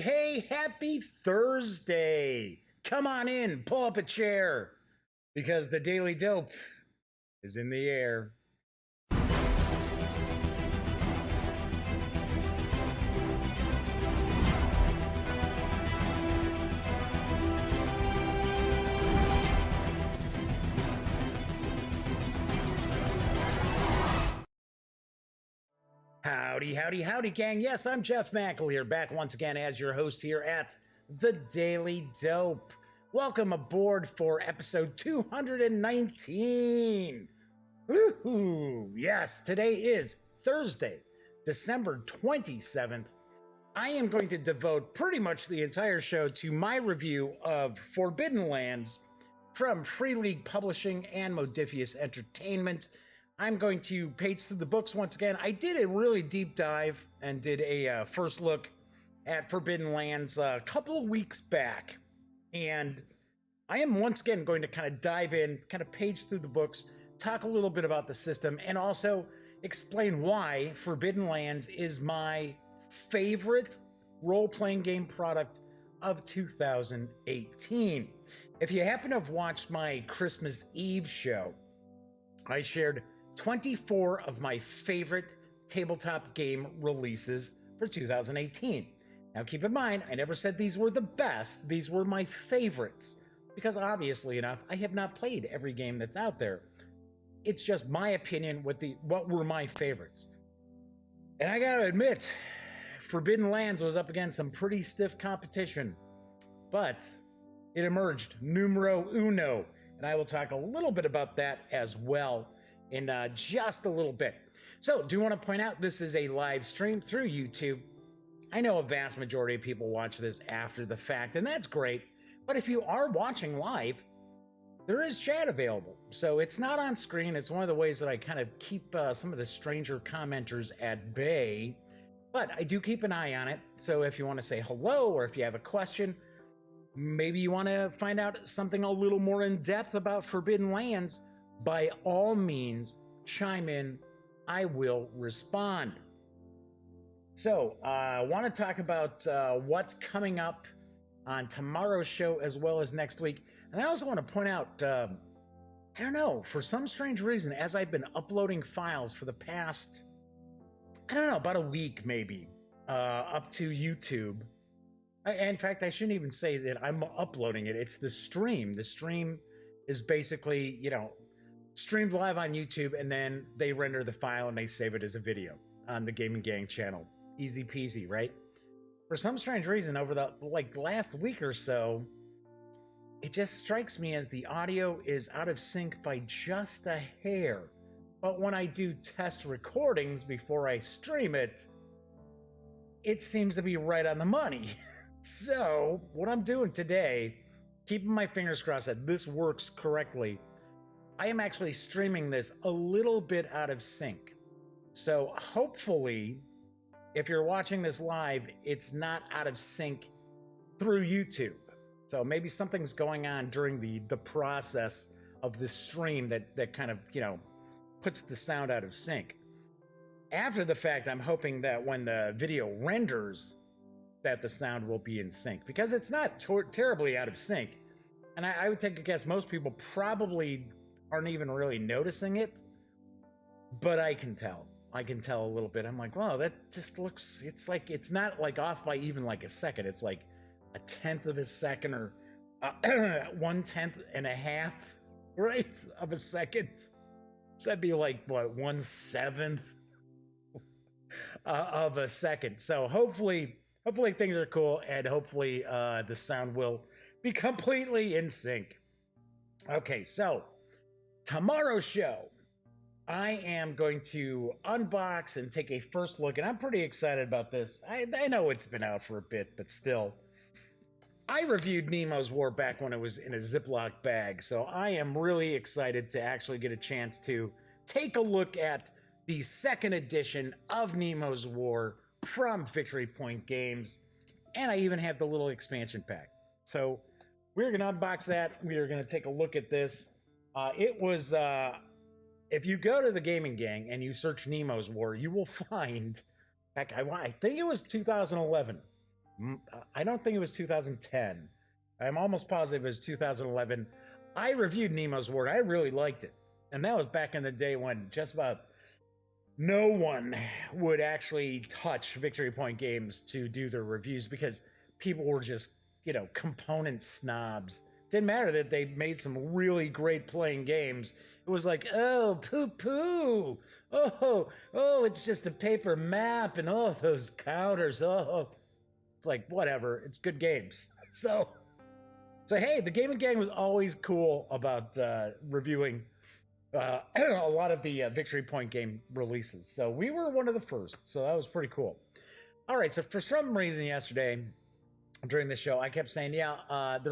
Hey, happy Thursday. Come on in, pull up a chair, because the Daily Dope is in the air. Howdy, gang. Yes, I'm Jeff McAleer, back once again as your host here at the Daily Dope. Welcome aboard for episode 219. Woohoo! Yes, today is Thursday, December 27th. I am going to devote pretty much the entire show to my review of Forbidden Lands from Free League Publishing and Modiphius Entertainment. I'm going to page through the books once again. I did a really deep dive and did a first look at Forbidden Lands a couple of weeks back. And I am once again going to kind of dive in, kind of page through the books, talk a little bit about the system, and also explain why Forbidden Lands is my favorite role-playing game product of 2018. If you happen to have watched my Christmas Eve show, I shared 24 of my favorite tabletop game releases for 2018. Now keep in mind, I never said these were the best, these were my favorites, because obviously enough, I have not played every game that's out there. It's just my opinion what were my favorites. And I gotta admit, Forbidden Lands was up against some pretty stiff competition, but it emerged numero uno, and I will talk a little bit about that as well in just a little bit. So, do want to point out this is a live stream through YouTube. I know a vast majority of people watch this after the fact, and that's great, but if you are watching live, there is chat available. So it's not on screen. It's one of the ways that I kind of keep some of the stranger commenters at bay, but I do keep an eye on it. So if you want to say hello, or if you have a question, maybe you want to find out something a little more in depth about Forbidden Lands, by all means, chime in. I will respond. So I want to talk about what's coming up on tomorrow's show as well as next week. And I also want to point out, I don't know, for some strange reason, as I've been uploading files for the past, I don't know, about a week maybe, up to YouTube. In fact, I shouldn't even say that I'm uploading it. It's the stream. The stream is basically, streamed live on YouTube, and then they render the file and they save it as a video on the Gaming Gang channel. Easy peasy, right? For some strange reason, over the last week or so, it just strikes me as the audio is out of sync by just a hair. But when I do test recordings before I stream it, it seems to be right on the money. So, what I'm doing today, keeping my fingers crossed that this works correctly, I am actually streaming this a little bit out of sync. So, hopefully, if you're watching this live, it's not out of sync through YouTube. So maybe something's going on during the process of the stream that kind of, puts the sound out of sync. After the fact, I'm hoping that when the video renders, that the sound will be in sync, because it's not terribly out of sync. And I would take a guess most people probably aren't even really noticing it, but I can tell. I can tell a little bit. I'm like, wow, that just looks, it's not like off by even like a second. It's like a tenth of a second, or 1/10 and a half, right, of a second. So that'd be like, what, 1/7 of a second. So hopefully things are cool, and hopefully the sound will be completely in sync. Okay, so tomorrow's show, I am going to unbox and take a first look, and I'm pretty excited about this. I know it's been out for a bit, but still. I reviewed Nemo's War back when it was in a Ziploc bag, so I am really excited to actually get a chance to take a look at the second edition of Nemo's War from Victory Point Games, and I even have the little expansion pack. So we're going to unbox that. We are going to take a look at this. It was, if you go to the Gaming Gang and you search Nemo's War, you will find, heck, I think it was 2011. I don't think it was 2010. I'm almost positive it was 2011. I reviewed Nemo's War. I really liked it. And that was back in the day when just about no one would actually touch Victory Point games to do their reviews because people were just, component snobs. Didn't matter that they made some really great playing games. It was like, oh, poo poo. Oh, it's just a paper map and oh, those counters. Oh, it's like, whatever. It's good games. So hey, the Gaming Gang was always cool about reviewing a lot of the Victory Point game releases. So we were one of the first. So that was pretty cool. All right. So for some reason yesterday during the show, I kept saying, there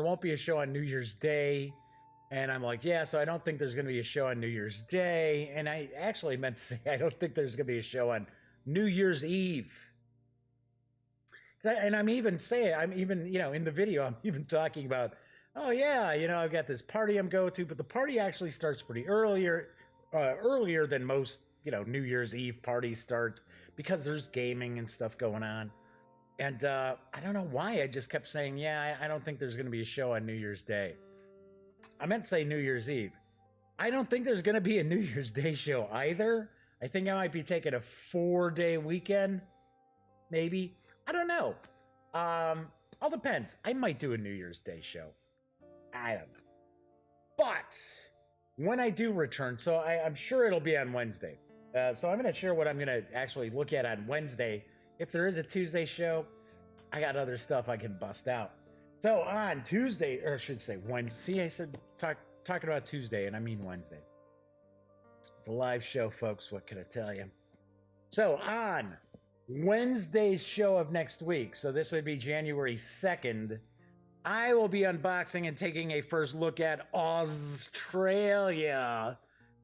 won't be a show on New Year's Day. And I'm like, yeah, so I don't think there's going to be a show on New Year's Day. And I actually meant to say, I don't think there's going to be a show on New Year's Eve. And I'm even saying, in the video, I'm even talking about, oh yeah, I've got this party I'm going to, but the party actually starts pretty earlier than most, New Year's Eve parties start because there's gaming and stuff going on. And I don't know why I just kept saying, yeah, I don't think there's going to be a show on New Year's Day. I meant to say New Year's Eve. I don't think there's going to be a New Year's Day show either. I think I might be taking a 4-day weekend, maybe. I don't know. All depends. I might do a New Year's Day show. I don't know. But when I do return, so I'm sure it'll be on Wednesday. So I'm going to share what I'm going to actually look at on Wednesday. If there is a Tuesday show, I got other stuff I can bust out. So on Tuesday, or I should say Wednesday. See, I said talking about Tuesday, and I mean Wednesday. It's a live show, folks. What can I tell you? So on Wednesday's show of next week, so this would be January 2nd, I will be unboxing and taking a first look at Australia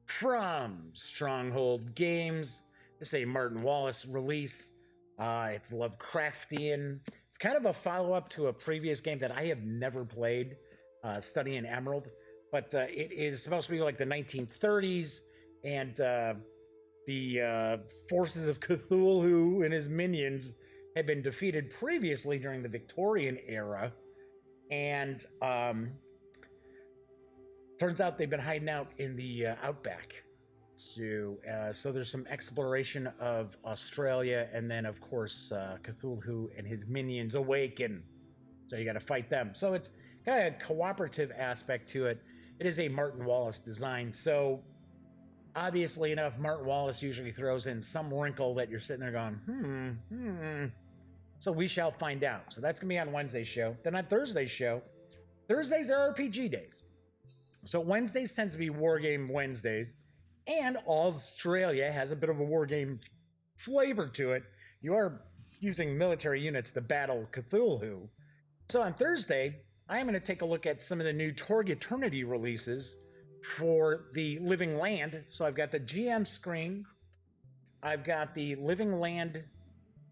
from Stronghold Games. This is a Martin Wallace release. It's Lovecraftian. It's kind of a follow-up to a previous game that I have never played, Study in Emerald. But it is supposed to be like the 1930s, and the forces of Cthulhu and his minions had been defeated previously during the Victorian era. And turns out they've been hiding out in the outback. So there's some exploration of Australia, and then of course Cthulhu and his minions awaken. So you got to fight them. So it's kind of a cooperative aspect to it. It is a Martin Wallace design. So obviously enough, Martin Wallace usually throws in some wrinkle that you're sitting there going, So we shall find out. So that's gonna be on Wednesday's show. Then on Thursday's show, Thursdays are RPG days. So Wednesdays tends to be War Game Wednesdays. And Australia has a bit of a war game flavor to it. You are using military units to battle Cthulhu. So on Thursday, I am going to take a look at some of the new Torg Eternity releases for the Living Land. So I've got the GM screen. I've got the Living Land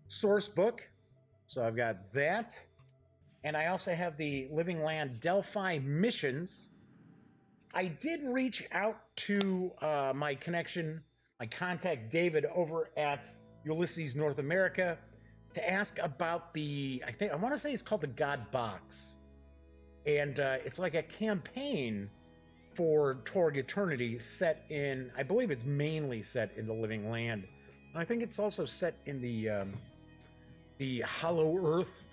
source book. So I've got that. And I also have the Living Land Delphi missions. I did reach out to my contact David over at Ulysses North America to ask about I want to say it's called the God Box. And it's like a campaign for Torg Eternity set in, I believe it's mainly set in the Living Land. And I think it's also set in the Hollow Earth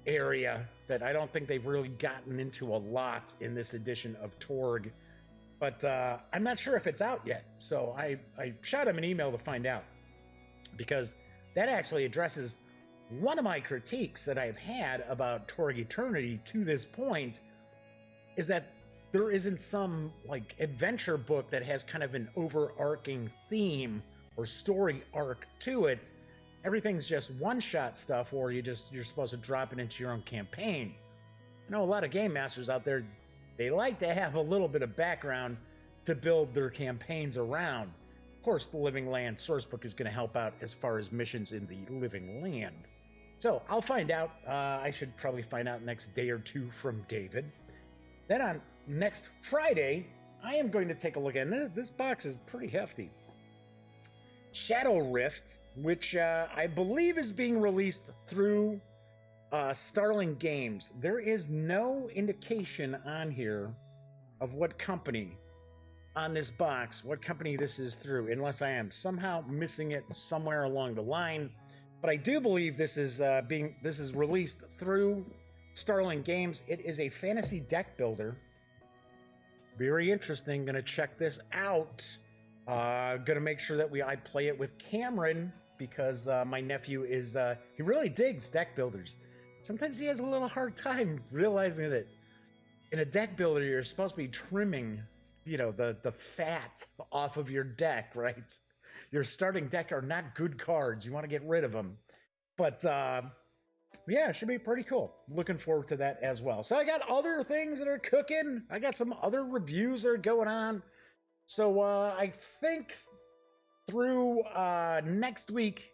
area that I don't think they've really gotten into a lot in this edition of Torg. But I'm not sure if it's out yet. So I shot him an email to find out, because that actually addresses one of my critiques that I've had about Torg Eternity to this point, is that there isn't some like adventure book that has kind of an overarching theme or story arc to it. Everything's just one-shot stuff, or you're supposed to drop it into your own campaign. I know a lot of game masters out there, they like to have a little bit of background to build their campaigns around. Of course, the Living Land sourcebook is going to help out as far as missions in the Living Land. So I'll find out. I should probably find out next day or two from David. Then on next Friday, I am going to take a look at, and this box is pretty hefty. Shadow Rift, which I believe is being released through Starling Games. There is no indication on here of what company on this box, what company this is through, unless I am somehow missing it somewhere along the line. But I do believe this is released through Starling Games. It is a fantasy deck builder. Very interesting. Gonna check this out. Gonna make sure that I play it with Cameron, because my nephew is he really digs deck builders. Sometimes he has a little hard time realizing that in a deck builder you're supposed to be trimming, the fat off of your deck, right? Your starting deck are not good cards. You want to get rid of them. But yeah, it should be pretty cool. Looking forward to that as well. So I got other things that are cooking. I got some other reviews that are going on. So I think through next week,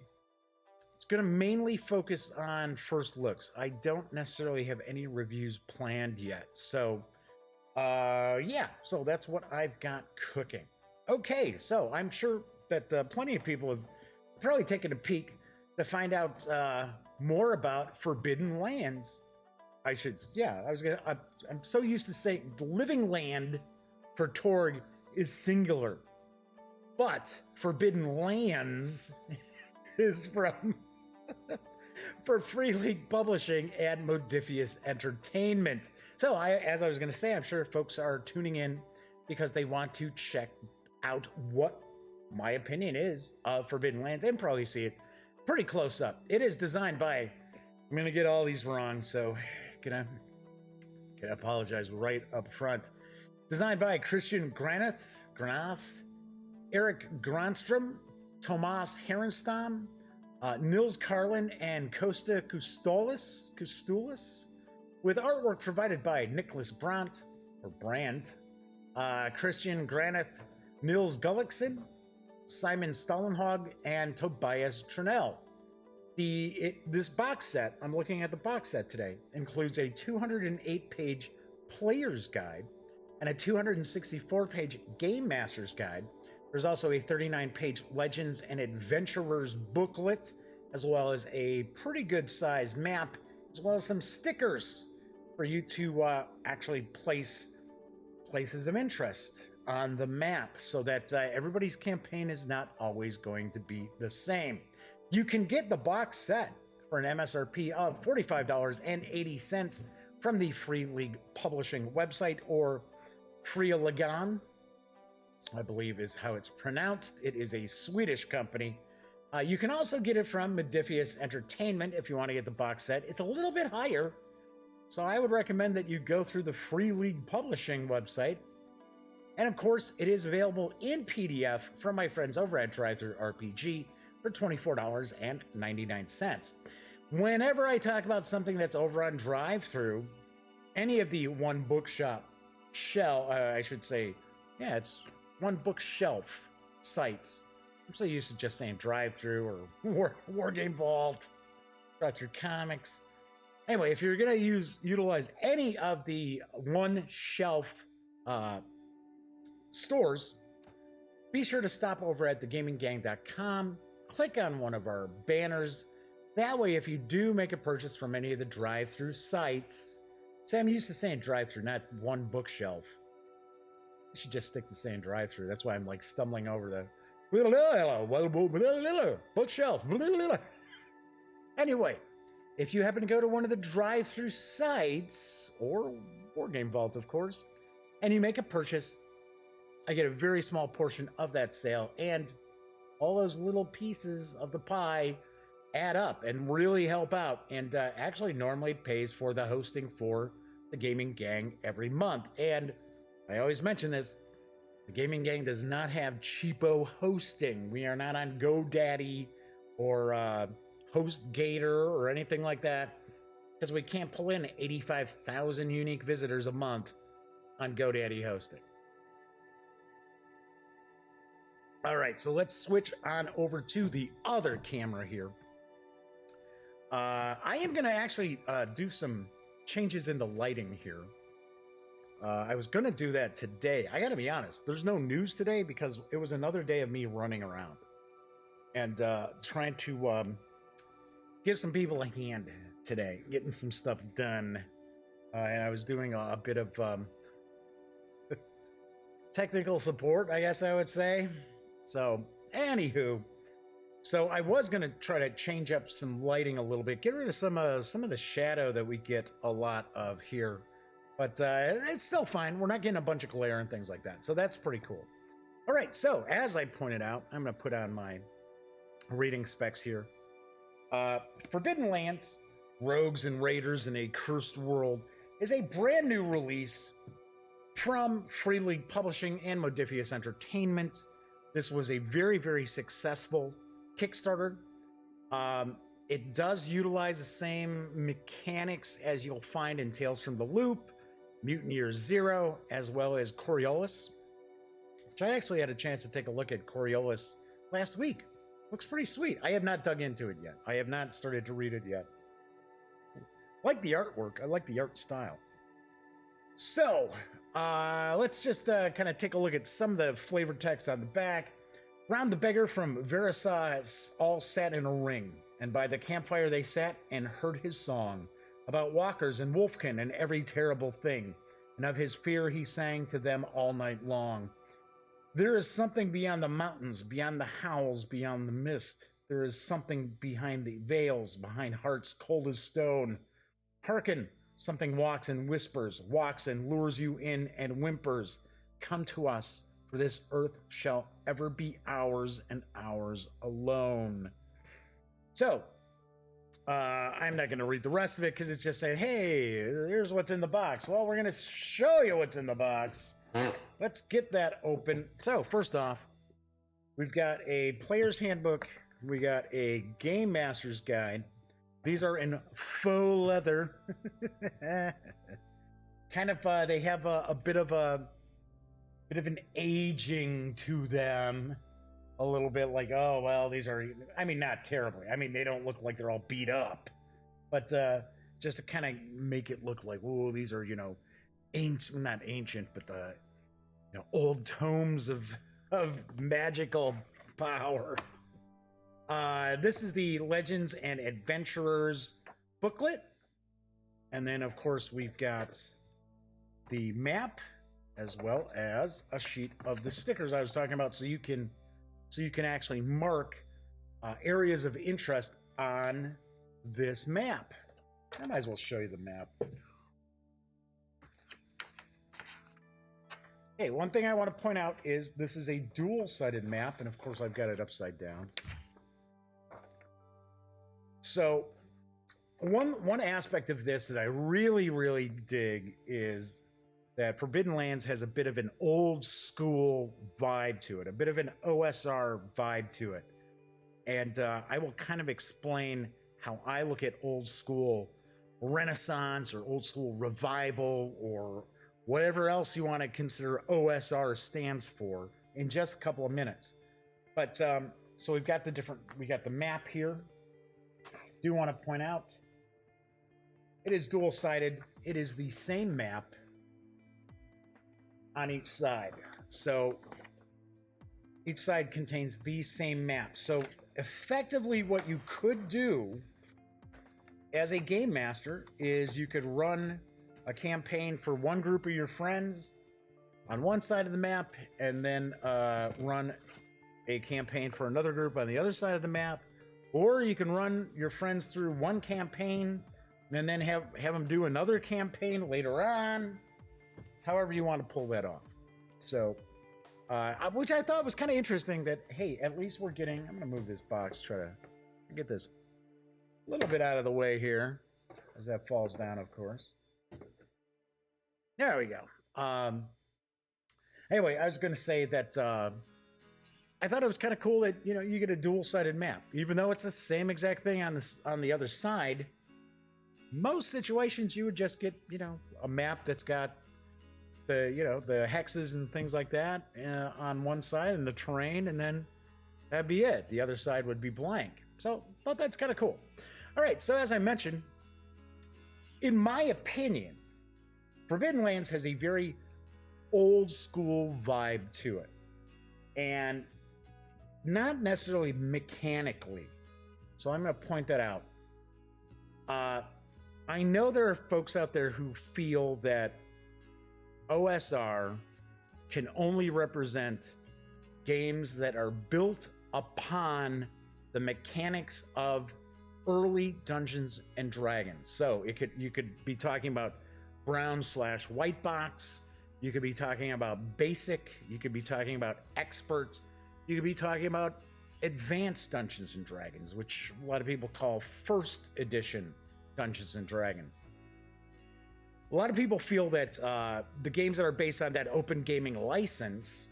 it's going to mainly focus on first looks. I don't necessarily have any reviews planned yet. So yeah, so that's what I've got cooking. Okay, so I'm sure that plenty of people have probably taken a peek to find out more about Forbidden Lands. I'm so used to saying living land for Torg is singular, but Forbidden Lands is from for Free League Publishing and Modiphius Entertainment. So as I was going to say, I'm sure folks are tuning in because they want to check out what my opinion is of Forbidden Lands and probably see it pretty close up. It is designed by, I'm going to get all these wrong, so gonna apologize right up front. Designed by Christian Granath, Eric Granstrom, Tomas Herenstam, Nils Carlin, and Costa Kustoulis, with artwork provided by Nicholas Brandt, Christian Granath, Nils Gullikson, Simon Stallenhog, and Tobias Trinell. This box set, I'm looking at the box set today, includes a 208-page player's guide and a 264-page game master's guide. There's also a 39-page Legends and Adventurers booklet, as well as a pretty good sized map, as well as some stickers for you to actually place places of interest on the map, so that everybody's campaign is not always going to be the same. You can get the box set for an MSRP of $45.80 from the Free League Publishing website, or Freeligan, I believe is how it's pronounced. It is a Swedish company. You can also get it from Modiphius Entertainment if you want to get the box set. It's a little bit higher, so I would recommend that you go through the Free League Publishing website. And of course, it is available in PDF from my friends over at Drive-Thru RPG for $24.99. Whenever I talk about something that's over on Drive-Thru, any of the one bookshelf sites. I'm so used to just saying Drive-Thru or War Game Vault, Drive-Thru Comics. Anyway, if you're going to utilize any of the one shelf stores, be sure to stop over at thegaminggang.com, click on one of our banners. That way, if you do make a purchase from any of the Drive-Thru sites, say I'm used to saying Drive-Thru, not one bookshelf. I should just stick to saying Drive-Thru. That's why I'm like stumbling over the bookshelf. Anyway, if you happen to go to one of the Drive-Thru sites, or War Game Vault, of course, and you make a purchase, I get a very small portion of that sale, and all those little pieces of the pie add up and really help out, and actually normally pays for the hosting for the Gaming Gang every month. And I always mention this, the Gaming Gang does not have cheapo hosting. We are not on GoDaddy or HostGator or anything like that, because we can't pull in 85,000 unique visitors a month on GoDaddy hosting. All right, so let's switch on over to the other camera here. I am going to actually do some changes in the lighting here. I was going to do that today. I got to be honest, there's no news today because it was another day of me running around and trying to give some people a hand today, getting some stuff done. And I was doing a bit of technical support, I guess I would say. So, anywho, so I was going to try to change up some lighting a little bit, get rid of some of the shadow that we get a lot of here. But it's still fine. We're not getting a bunch of glare and things like that. So that's pretty cool. All right. So as I pointed out, I'm going to put on my reading specs here. Forbidden Lands, Rogues and Raiders in a Cursed World is a brand new release from Free League Publishing and Modiphius Entertainment. This was a very, very successful Kickstarter. It does utilize the same mechanics as you'll find in Tales from the Loop, Mutineer Zero, as well as Coriolis, which I actually had a chance to take a look at Coriolis last week. Looks pretty sweet. I have not dug into it yet. I have not started to read it yet. I like the artwork. I like the art style. So, let's just kind of take a look at some of the flavor text on the back. Round the beggar from Versailles all sat in a ring, and by the campfire they sat and heard his song about walkers and wolfkin and every terrible thing, and of his fear he sang to them all night long. There is something beyond the mountains, beyond the howls, beyond the mist. There is something behind the veils, behind hearts cold as stone. Hearken, something walks and whispers, walks and lures you in and whimpers. Come to us, for this earth shall ever be ours and ours alone. So, I'm not going to read the rest of it because it's just saying, hey, here's what's in the box. Well, we're going to show you what's in the box. Let's get that open. So, first off, we've got a player's handbook. We got a game master's guide. These are in faux leather. Kind of, they have a bit of an aging to them. A little bit like, oh, well, these are, I mean, not terribly. I mean, they don't look like they're all beat up. But just to kind of make it look like, whoa, these are, ancient, not ancient, but the, old tomes of magical power. This is the Legends and Adventurers booklet. And then, of course, we've got the map as well as a sheet of the stickers I was talking about, so you can actually mark areas of interest on this map. I might as well show you the map. Okay, one thing I want to point out is this is a dual-sided map, and of course I've got it upside down. So one aspect of this that I really, really dig is that Forbidden Lands has a bit of an old school vibe to it, a bit of an OSR vibe to it. And I will kind of explain how I look at old school Renaissance or old school revival or whatever else you want to consider OSR stands for in just a couple of minutes. But so we got the map here. Do want to point out it is dual-sided. It is the same map on each side. So each side contains the same map. So effectively what you could do as a game master is you could run a campaign for one group of your friends on one side of the map and then run a campaign for another group on the other side of the map. Or you can run your friends through one campaign and then have them do another campaign later on. It's however you want to pull that off. So, which I thought was kind of interesting that, hey, at least we're getting, I'm going to move this box, try to get this a little bit out of the way here as that falls down, of course. There we go. Anyway, I was going to say that I thought it was kind of cool that, you get a dual-sided map. Even though it's the same exact thing on the other side, most situations you would just get, a map that's got the hexes and things like that on one side and the terrain, and then that'd be it. The other side would be blank. So I thought that's kind of cool. All right, so as I mentioned, in my opinion, Forbidden Lands has a very old school vibe to it, and not necessarily mechanically. So I'm going to point that out. I know there are folks out there who feel that OSR can only represent games that are built upon the mechanics of early Dungeons and Dragons. So you could be talking about brown/white box. You could be talking about basic. You could be talking about expert. You could be talking about advanced Dungeons and Dragons, which a lot of people call first edition Dungeons and Dragons. A lot of people feel that the games that are based on that open gaming license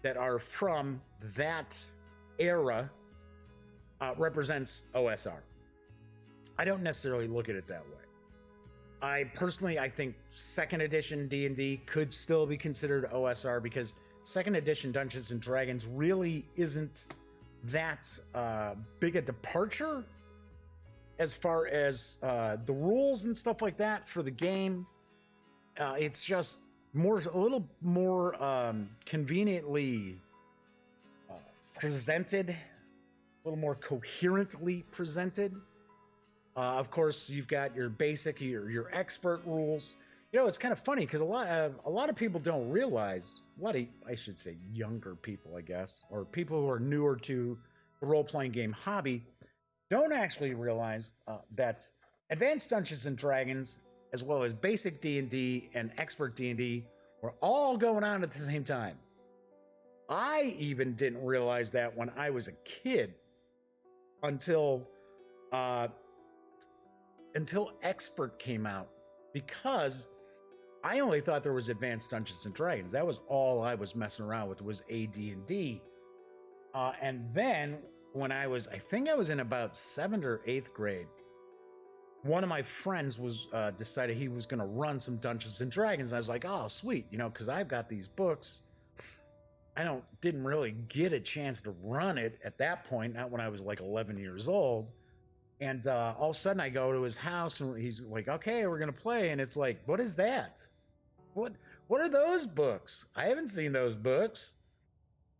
that are from that era represents OSR. I don't necessarily look at it that way. I think second edition D&D could still be considered OSR because second edition Dungeons and Dragons really isn't that big a departure as far as the rules and stuff like that for the game. It's just a little more conveniently presented, a little more coherently presented. Of course, you've got your basic, your expert rules. You know, it's kind of funny because a lot of people don't realize, I should say younger people, I guess, or people who are newer to the role-playing game hobby, don't actually realize that Advanced Dungeons and Dragons, as well as basic D&D and expert D&D, were all going on at the same time. I even didn't realize that when I was a kid until expert came out, because I only thought there was Advanced Dungeons and Dragons. That was all I was messing around with, was AD&D. And then when I think I was in about 7th or 8th grade, one of my friends was decided he was going to run some Dungeons and Dragons. And I was like, oh, sweet, because I've got these books. I didn't really get a chance to run it at that point, not when I was like 11 years old. And all of a sudden I go to his house and he's like, okay, we're going to play. And it's like, what is that? What are those books? I haven't seen those books.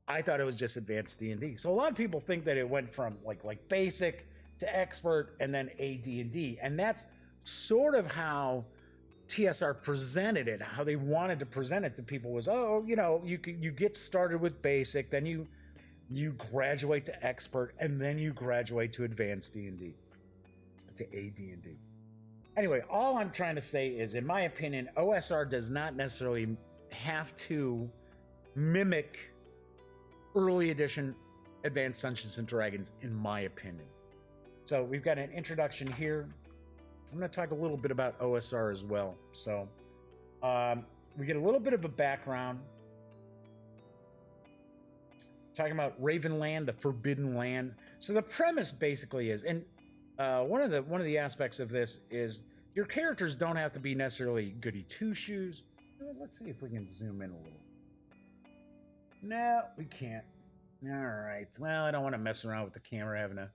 I thought it was just advanced D&D. So a lot of people think that it went from like basic to expert and then AD&D. And that's sort of how TSR presented it, how they wanted to present it to people was, you get started with basic, then you graduate to expert, and then you graduate to advanced D&D, to AD&D. Anyway, all I'm trying to say is, in my opinion, OSR does not necessarily have to mimic early edition Advanced Dungeons and Dragons, in my opinion. So we've got an introduction here. I'm going to talk a little bit about OSR as well. So we get a little bit of a background, talking about Ravenland, the Forbidden Land. So the premise basically is, and one of the aspects of this is, your characters don't have to be necessarily goody two shoes. Let's see if we can zoom in a little. No, we can't. All right. Well, I don't want to mess around with the camera, having to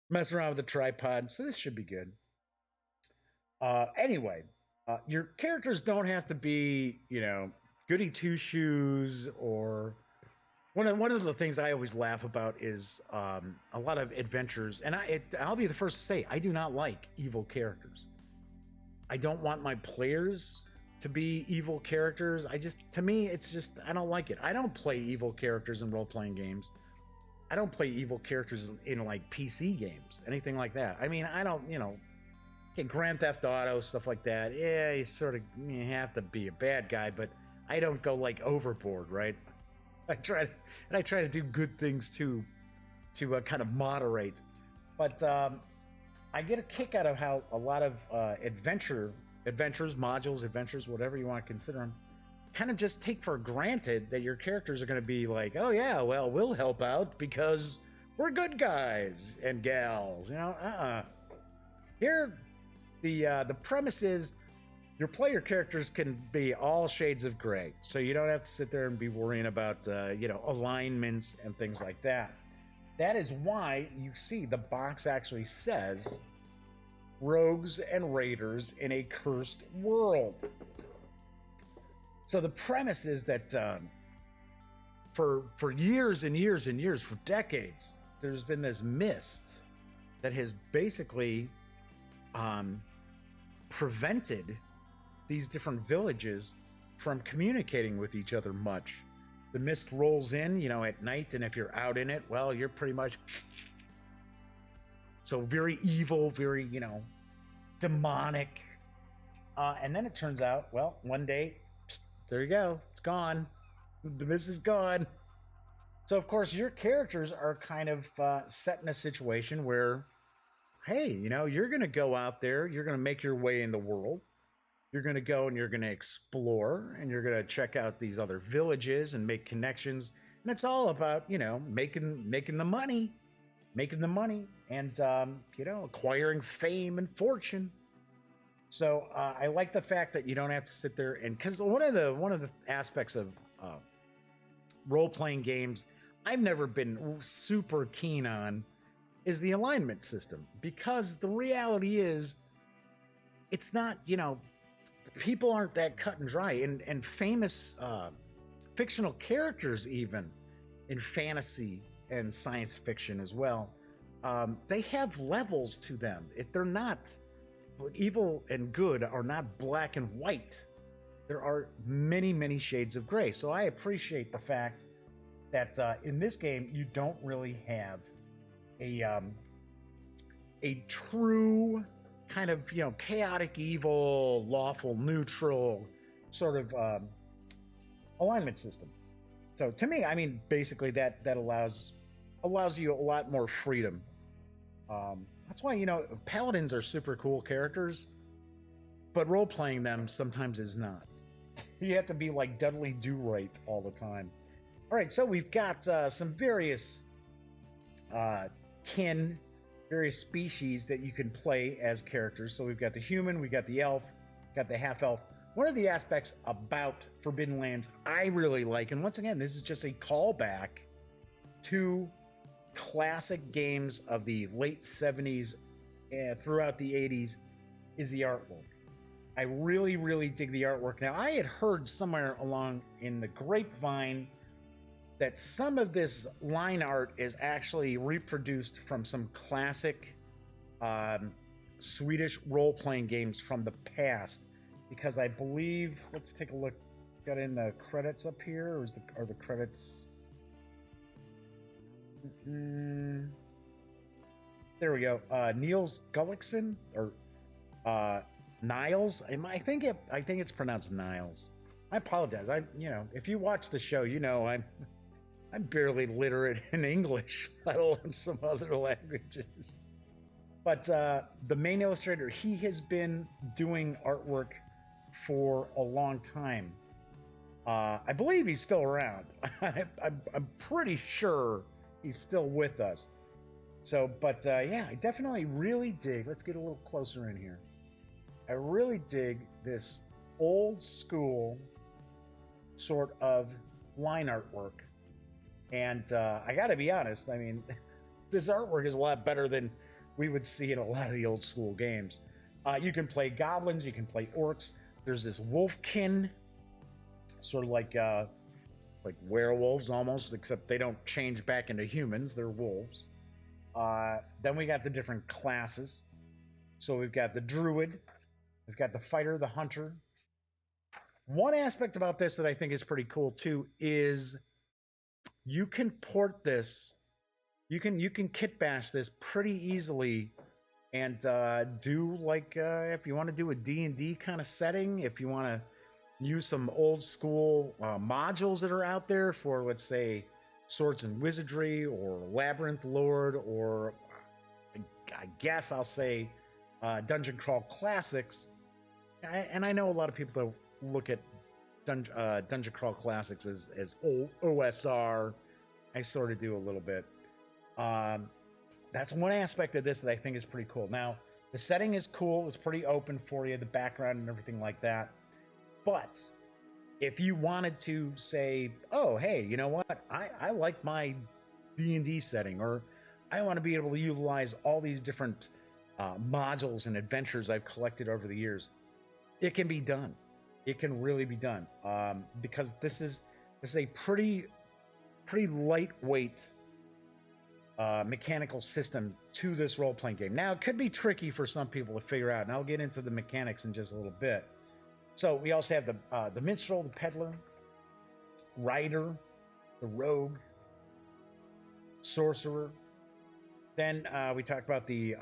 mess around with the tripod, so this should be good. Anyway, your characters don't have to be, goody two shoes, or one of the things I always laugh about is a lot of adventures, and I'll be the first to say, I do not like evil characters. I don't want my players to be evil characters. To me, it's just, I don't like it. I don't play evil characters in role-playing games. I don't play evil characters in like PC games, anything like that. I mean, I don't, Grand Theft Auto, stuff like that. Yeah, you have to be a bad guy, but I don't go like overboard, right? I try to do good things to kind of moderate. But I get a kick out of how a lot of adventures, modules, whatever you want to consider them, kind of just take for granted that your characters are going to be like, oh yeah, well, we'll help out because we're good guys and gals. Here, the premise is your player characters can be all shades of gray, so you don't have to sit there and be worrying about alignments and things like that. That is why you see the box actually says rogues and raiders in a cursed world. So the premise is that for years and years and years, for decades, there's been this mist that has basically prevented these different villages from communicating with each other much. The mist rolls in, at night, and if you're out in it, well, you're pretty much so very evil, very, demonic. And then it turns out, well, one day, there you go, it's gone. The mist is gone. So, of course, your characters are kind of set in a situation where, hey, you're going to go out there, you're going to make your way in the world. You're going to go and you're going to explore and you're going to check out these other villages and make connections. And it's all about, making the money and, acquiring fame and fortune. So I like the fact that you don't have to sit there and, because one of the aspects of role-playing games I've never been super keen on is the alignment system, because the reality is it's not, people aren't that cut and dry, and famous fictional characters, even in fantasy and science fiction as well, they have levels to them. They're not, evil and good are not black and white. There are many, many shades of gray. So I appreciate the fact that in this game you don't really have a true kind of chaotic evil, lawful neutral sort of alignment system. So to me, I mean, basically that allows you a lot more freedom. That's why paladins are super cool characters, but role playing them sometimes is not. You have to be like Dudley Do-Right all the time. All right, so we've got some various various species that you can play as characters. So we've got the human, we've got the elf, got the half-elf. One of the aspects about Forbidden Lands I really like, and once again, this is just a callback to classic games of the late 70s and throughout the 80s, is the artwork. I really, really dig the artwork. Now, I had heard somewhere along in the grapevine that some of this line art is actually reproduced from some classic Swedish role-playing games from the past, because I believe, let's take a look, got in the credits up here, or are the credits? There we go. Niels Gullikson, or Niles. I think it's pronounced Niles. I apologize. If you watch the show, I'm barely literate in English, let alone some other languages. But the main illustrator, he has been doing artwork for a long time. I believe he's still around. I'm pretty sure he's still with us. So, but yeah, I definitely really dig. Let's get a little closer in here. I really dig this old school sort of line artwork. And I got to be honest, I mean, this artwork is a lot better than we would see in a lot of the old school games. You can play goblins, you can play orcs. There's this wolfkin, sort of like werewolves almost, except they don't change back into humans, they're wolves. Then we got the different classes. So we've got the druid, we've got the fighter, the hunter. One aspect about this that I think is pretty cool too is you can port this, you can kit bash this pretty easily and do like if you want to do a D&D kind of setting, if you want to use some old school modules that are out there for, let's say, Swords and Wizardry or Labyrinth Lord, or I guess I'll say Dungeon Crawl Classics. And I know a lot of people that look at Dungeon Crawl Classics as old OSR. I sort of do a little bit. That's one aspect of this that I think is pretty cool. Now, the setting is cool. It's pretty open for you, the background and everything like that. But if you wanted to say, oh, hey, you know what? I like my D&D setting, or I want to be able to utilize all these different modules and adventures I've collected over the years. It can be done. It can really be done, because this is a pretty lightweight mechanical system to this role-playing game. Now, it could be tricky for some people to figure out, and I'll get into the mechanics in just a little bit. So we also have the minstrel, the peddler, rider, the rogue, sorcerer. Then we talk about the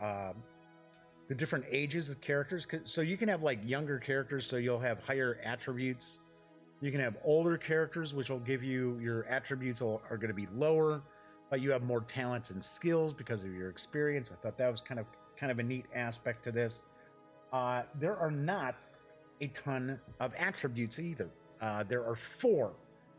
different ages of characters. So you can have like younger characters, so you'll have higher attributes. You can have older characters, which will give you your attributes are going to be lower, but you have more talents and skills because of your experience. I thought that was kind of a neat aspect to this. There are not a ton of attributes either. There are 4.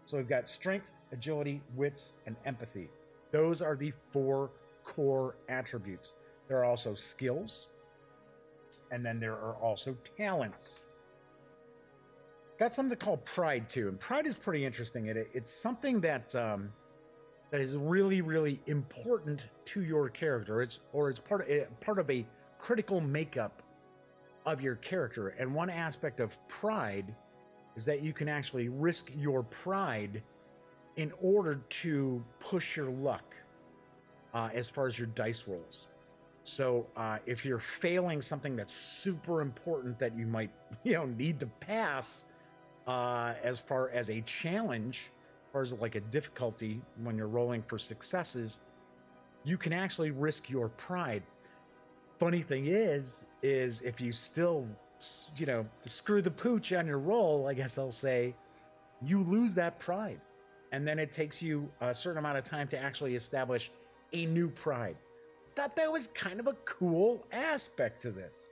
So we've got strength, agility, wits, and empathy. Those are the 4 core attributes. There are also skills, and then there are also talents. Got something called pride too, and pride is pretty interesting. It's something that that is really, really important to your character. It's part of a critical makeup of your character. And one aspect of pride is that you can actually risk your pride in order to push your luck as far as your dice rolls. So if you're failing something that's super important that you might need to pass as far as a challenge, as far as like a difficulty when you're rolling for successes, you can actually risk your pride. Funny thing is if you still screw the pooch on your roll, I guess I'll say, you lose that pride, and then it takes you a certain amount of time to actually establish a new pride. Thought that was kind of a cool aspect to this.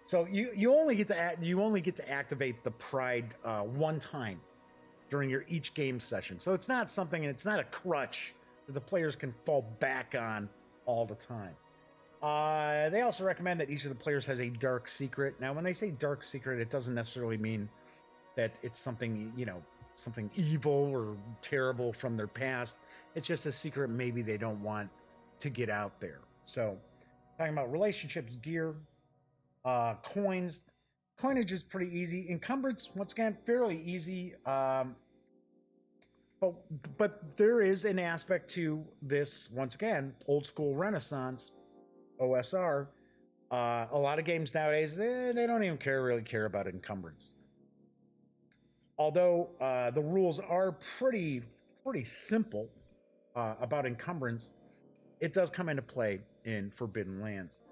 So you only get to activate the pride one time during your each game session. So it's not a crutch that the players can fall back on all the time. They also recommend that each of the players has a dark secret. Now, when they say dark secret, it doesn't necessarily mean that it's something evil or terrible from their past. It's just a secret maybe they don't want to get out there. So, talking about relationships, gear, coins. Coinage is pretty easy. Encumbrance, once again, fairly easy. But there is an aspect to this, once again, old school Renaissance, OSR. A lot of games nowadays, they don't even really care about encumbrance. Although the rules are pretty simple about encumbrance, it does come into play in Forbidden Lands.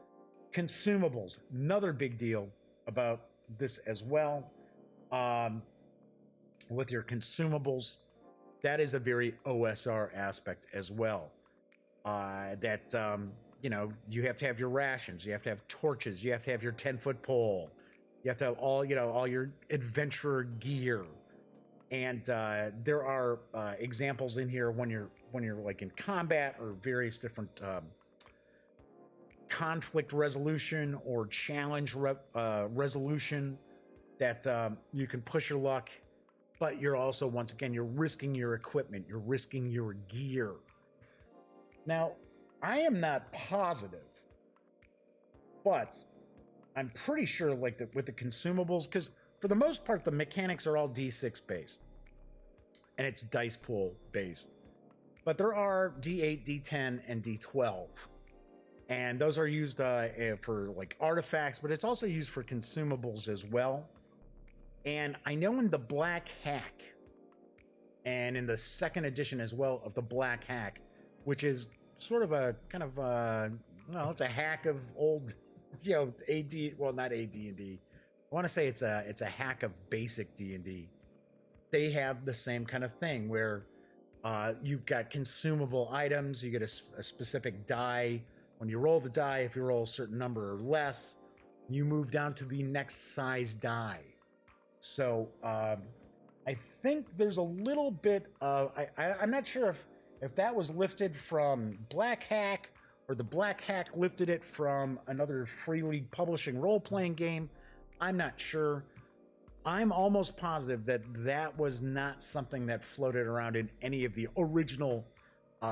Consumables, another big deal about this as well. With your consumables, that is a very OSR aspect as well. You have to have your rations, you have to have torches, you have to have your 10-foot pole, you have to have all your adventurer gear. And there are examples in here when you're like in combat or various different conflict resolution or challenge resolution that you can push your luck, but you're also, once again, you're risking your equipment, you're risking your gear. Now, I am not positive, but I'm pretty sure with the consumables, because for the most part, the mechanics are all D6 based and it's dice pool based, but there are D8, D10, and D12. And those are used for like artifacts, but it's also used for consumables as well. And I know in the Black Hack and in the second edition as well of the Black Hack, which is sort of a kind of it's a hack of old, AD, well, not AD&D. I want to say it's a hack of basic D&D. They have the same kind of thing where you've got consumable items, you get a specific die. When you roll the die, if you roll a certain number or less, you move down to the next size die. So I think there's a little bit of, I'm not sure if that was lifted from Black Hack or the Black Hack lifted it from another Free League Publishing role-playing game. I'm not sure. I'm almost positive that was not something that floated around in any of the original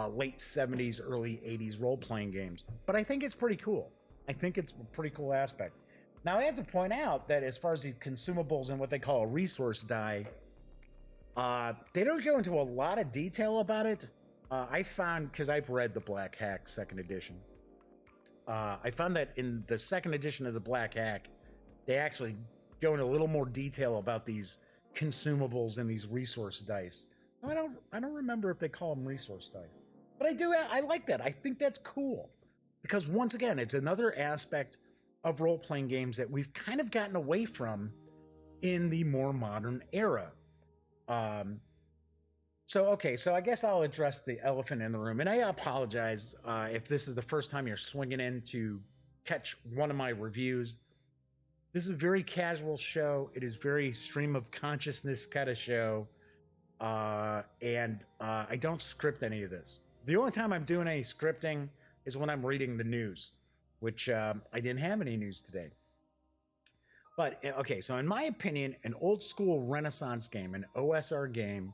late 70s, early 80s role-playing games. But I think it's pretty cool. I think it's a pretty cool aspect. Now, I have to point out that as far as the consumables and what they call a resource die, they don't go into a lot of detail about it. I found, because I've read the Black Hack second edition, I found that in the second edition of the Black Hack, they actually go into a little more detail about these consumables and these resource dice. I don't remember if they call them resource dice, but I like that. I think that's cool because once again, it's another aspect of role-playing games that we've kind of gotten away from in the more modern era. So I guess I'll address the elephant in the room, and I apologize if this is the first time you're swinging in to catch one of my reviews. This is a very casual show. It is very stream of consciousness kind of show, and I don't script any of this. The only time I'm doing any scripting is when I'm reading the news, which I didn't have any news today. But okay, so in my opinion, an old school Renaissance game, an OSR game,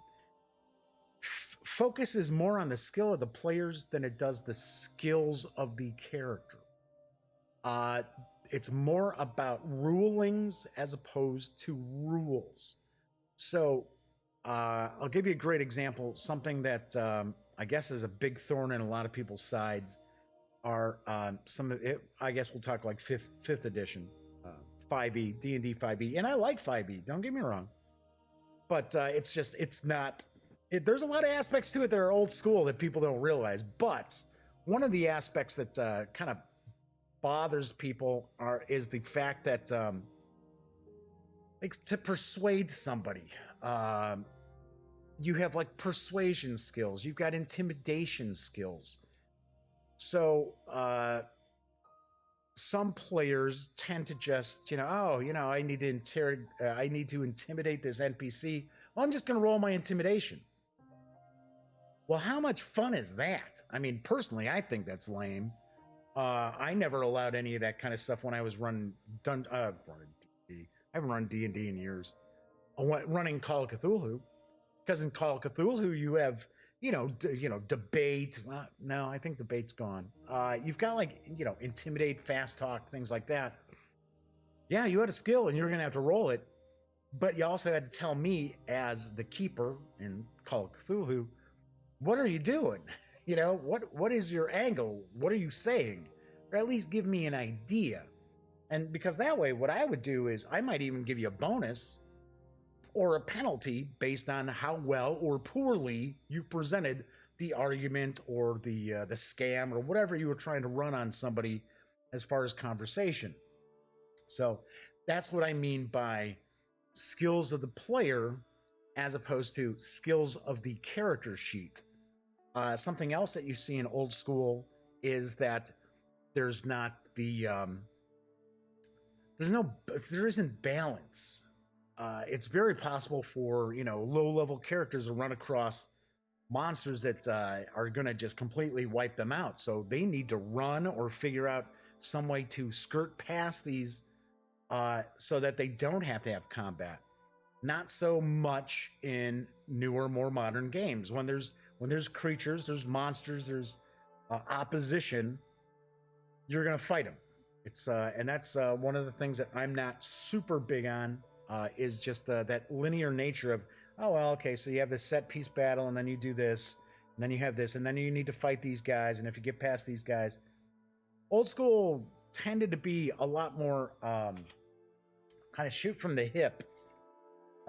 focuses more on the skill of the players than it does the skills of the character. It's more about rulings as opposed to rules. So I'll give you a great example. Something that I guess is a big thorn in a lot of people's sides are some of it. I guess we'll talk like fifth edition, 5e, D&D 5e, and I like 5e. Don't get me wrong, but it's not. There's a lot of aspects to it that are old school that people don't realize. But one of the aspects that kind of bothers people is the fact that to persuade somebody, you have like persuasion skills, you've got intimidation skills. So some players tend to just, I need to intimidate this NPC. Well, I'm just going to roll my intimidation. Well, how much fun is that? I mean, personally, I think that's lame. I never allowed any of that kind of stuff when I was running D&D. I haven't run D&D in years. Running Call of Cthulhu, because in Call of Cthulhu you have debate. No, I think debate's gone. You've got intimidate, fast talk, things like that. Yeah, you had a skill and you're gonna have to roll it, but you also had to tell me as the keeper in Call of Cthulhu, what are you doing? What is your angle? What are you saying? Or at least give me an idea. And because that way, what I would do is I might even give you a bonus or a penalty based on how well or poorly you presented the argument or the scam or whatever you were trying to run on somebody as far as conversation. So that's what I mean by skills of the player as opposed to skills of the character sheet. Something else that you see in old school is that there's not there isn't balance. It's very possible for low-level characters to run across monsters that are going to just completely wipe them out. So they need to run or figure out some way to skirt past these so that they don't have to have combat. Not so much in newer, more modern games. When there's creatures, there's monsters, there's opposition, you're going to fight them. And that's one of the things that I'm not super big on, is just that linear nature of, oh, well, okay, so you have this set piece battle, and then you do this, and then you have this, and then you need to fight these guys, and if you get past these guys. Old school tended to be a lot more kind of shoot from the hip.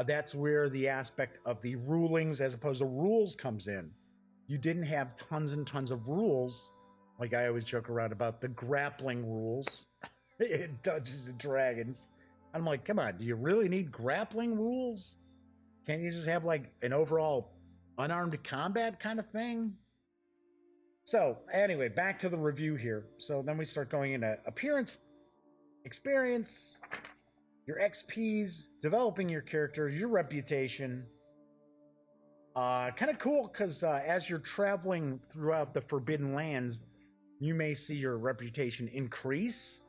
That's where the aspect of the rulings as opposed to rules comes in. You didn't have tons and tons of rules. Like I always joke around about the grappling rules in Dungeons and Dragons. I'm like, come on, do you really need grappling rules? Can't you just have like an overall unarmed combat kind of thing? So anyway, back to the review here. So then we start going into appearance, experience, your XPs, developing your character, your reputation. Kind of cool because as you're traveling throughout the Forbidden Lands, you may see your reputation increase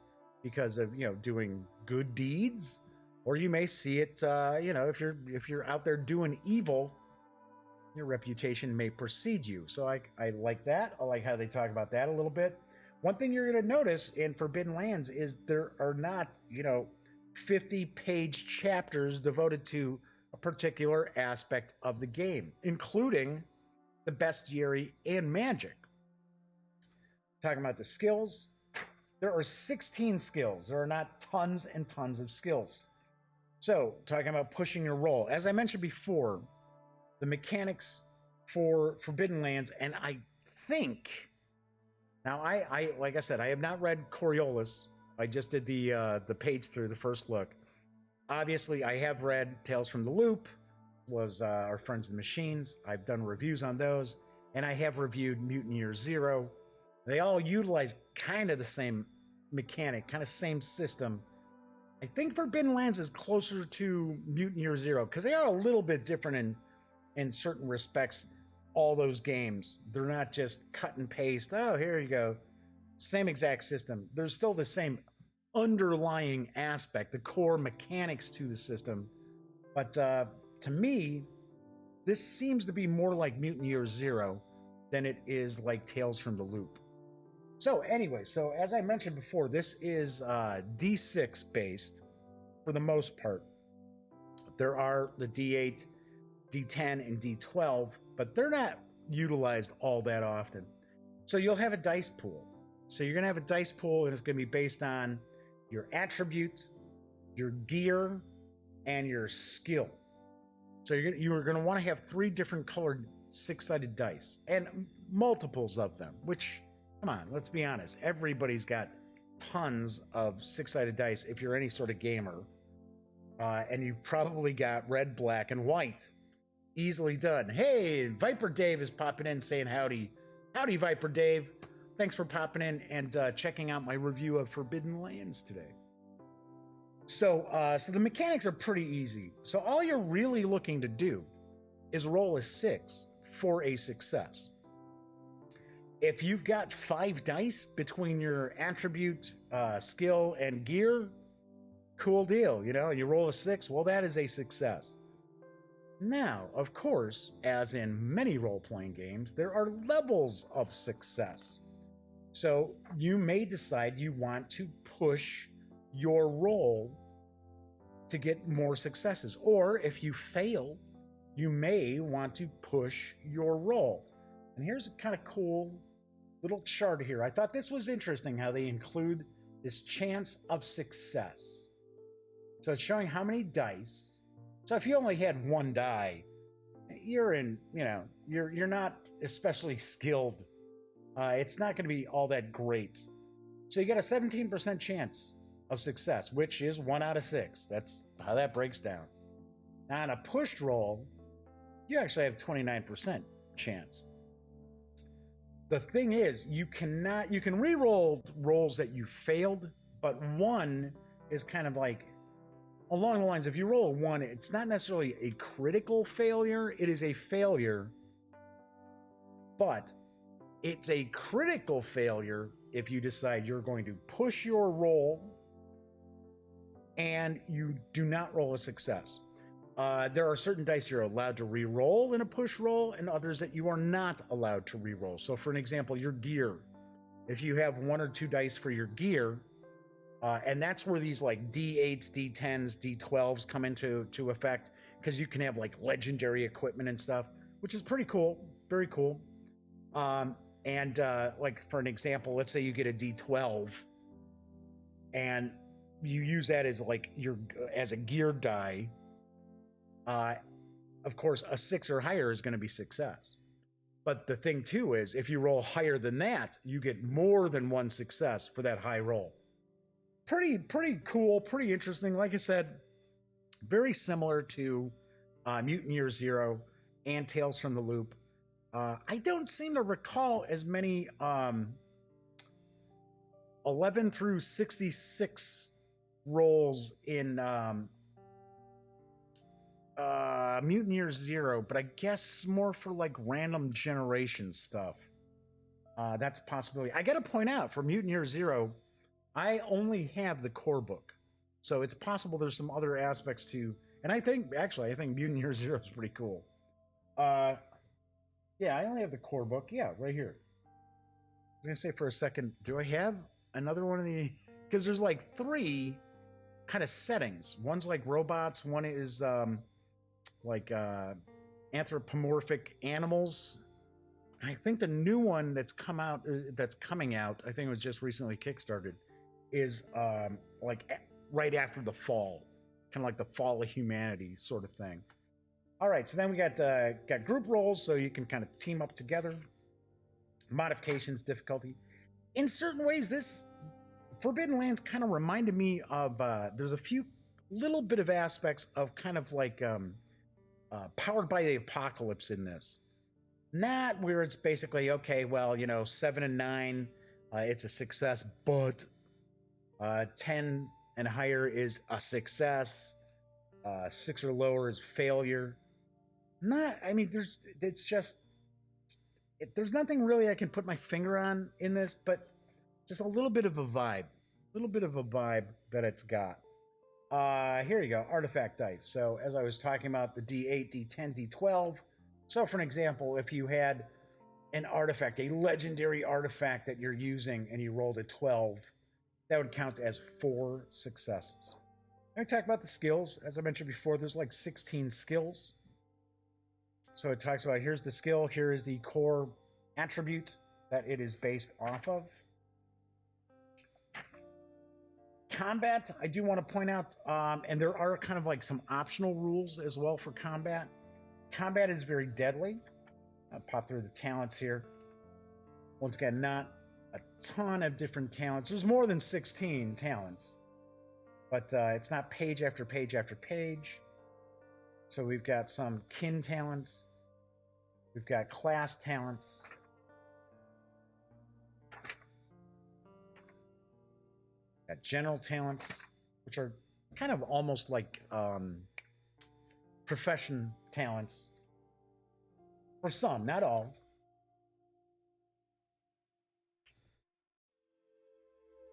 because of doing good deeds, or you may see it if you're out there doing evil, your reputation may precede you. So I like that. I like how they talk about that a little bit. One thing you're going to notice in Forbidden Lands is there are not, 50-page chapters devoted to a particular aspect of the game, including the bestiary and magic. Talking about the skills, there are 16 skills. There are not tons and tons of skills. So, talking about pushing your roll, as I mentioned before, the mechanics for Forbidden Lands, and I think now I like I said, I have not read Coriolis. I just did the page through, the first look. Obviously, I have read Tales from the Loop, was our Friends the Machines. I've done reviews on those, and I have reviewed Mutant Year Zero. They all utilize kind of the same mechanic, kind of same system. I think Forbidden Lands is closer to Mutant Year Zero because they are a little bit different in certain respects. All those games, they're not just cut and paste. Oh, here you go, same exact system. There's still the same underlying aspect, the core mechanics to the system. But to me, this seems to be more like Mutant Year Zero than it is like Tales from the Loop. So anyway, so as I mentioned before, this is D6 based for the most part. There are the D8, D10, and D12, but they're not utilized all that often. So you'll have a dice pool. So you're going to have a dice pool, and it's going to be based on your attribute, your gear, and your skill. So you're going to want to have 3 different colored 6-sided dice and multiples of them, which, come on, let's be honest. Everybody's got tons of 6-sided dice if you're any sort of gamer. And you've probably got red, black, and white. Easily done. Hey, Viper Dave is popping in saying howdy. Howdy, Viper Dave. Thanks for popping in and checking out my review of Forbidden Lands today. So the mechanics are pretty easy. So all you're really looking to do is roll a 6 for a success. If you've got 5 dice between your attribute, skill, and gear, cool deal, and you roll a 6, well, that is a success. Now, of course, as in many role-playing games, there are levels of success. So you may decide you want to push your roll to get more successes. Or if you fail, you may want to push your roll. And here's a kind of cool little chart here. I thought this was interesting how they include this chance of success. So it's showing how many dice. So if you only had 1 die, you're not especially skilled. It's not going to be all that great. So you get a 17% chance of success, which is 1 out of 6. That's how that breaks down. Now on a pushed roll, you actually have 29% chance. The thing is, you can re-roll rolls that you failed, but 1 is kind of like along the lines, if you roll a 1, it's not necessarily a critical failure. It is a failure, but it's a critical failure if you decide you're going to push your roll and you do not roll a success. There are certain dice you're allowed to re-roll in a push roll and others that you are not allowed to re-roll. So for an example, your gear. If you have 1 or 2 dice for your gear, and that's where these like D8s, D10s, D12s come into effect, because you can have like legendary equipment and stuff, which is pretty cool, very cool. And like for an example, let's say you get a D12 and you use that as like as a gear die. Of course, a 6 or higher is going to be success. But the thing too is, if you roll higher than that, you get more than 1 success for that high roll. Pretty cool, pretty interesting. Like I said, very similar to Mutant Year Zero and Tales from the Loop. I don't seem to recall as many 11 through 66 rolls in Mutant Year Zero, but I guess more for like random generation stuff. That's a possibility. I gotta point out, for Mutant Year Zero, I only have the core book, so it's possible there's some other aspects to, and I think Mutant Year Zero is pretty cool. Yeah, I only have the core book. Yeah, right here. gonna say for a second, do I have another one of the? Because there's like three kind of settings. One's like robots. One is like anthropomorphic animals. And I think the new one that's coming out, I think it was just recently kickstarted, is like right after the fall, kind of like the fall of humanity sort of thing. All right, so then we got group roles, so you can kind of team up together. Modifications, difficulty. In certain ways, this Forbidden Lands kind of reminded me of. There's a few little bit of aspects of kind of like Powered by the Apocalypse in this. Not where it's basically okay. Well, 7 and 9, it's a success, but 10 and higher is a success. 6 or lower is failure. There's nothing really I can put my finger on in this, but just a little bit of a vibe that it's got. Here you go, artifact dice. So as I was talking about the D8, D10, D12. So for an example, if you had an artifact, a legendary artifact that you're using, and you rolled a 12, that would count as 4 successes. Let me talk about the skills. As I mentioned before, there's like 16 skills. So it talks about, here's the skill, here is the core attribute that it is based off of. Combat, I do want to point out, and there are kind of like some optional rules as well for combat. Combat is very deadly. I'll pop through the talents here. Once again, not a ton of different talents. There's more than 16 talents, but it's not page after page after page. So we've got some kin talents. We've got class talents. Got general talents, which are kind of almost like profession talents. For some, not all.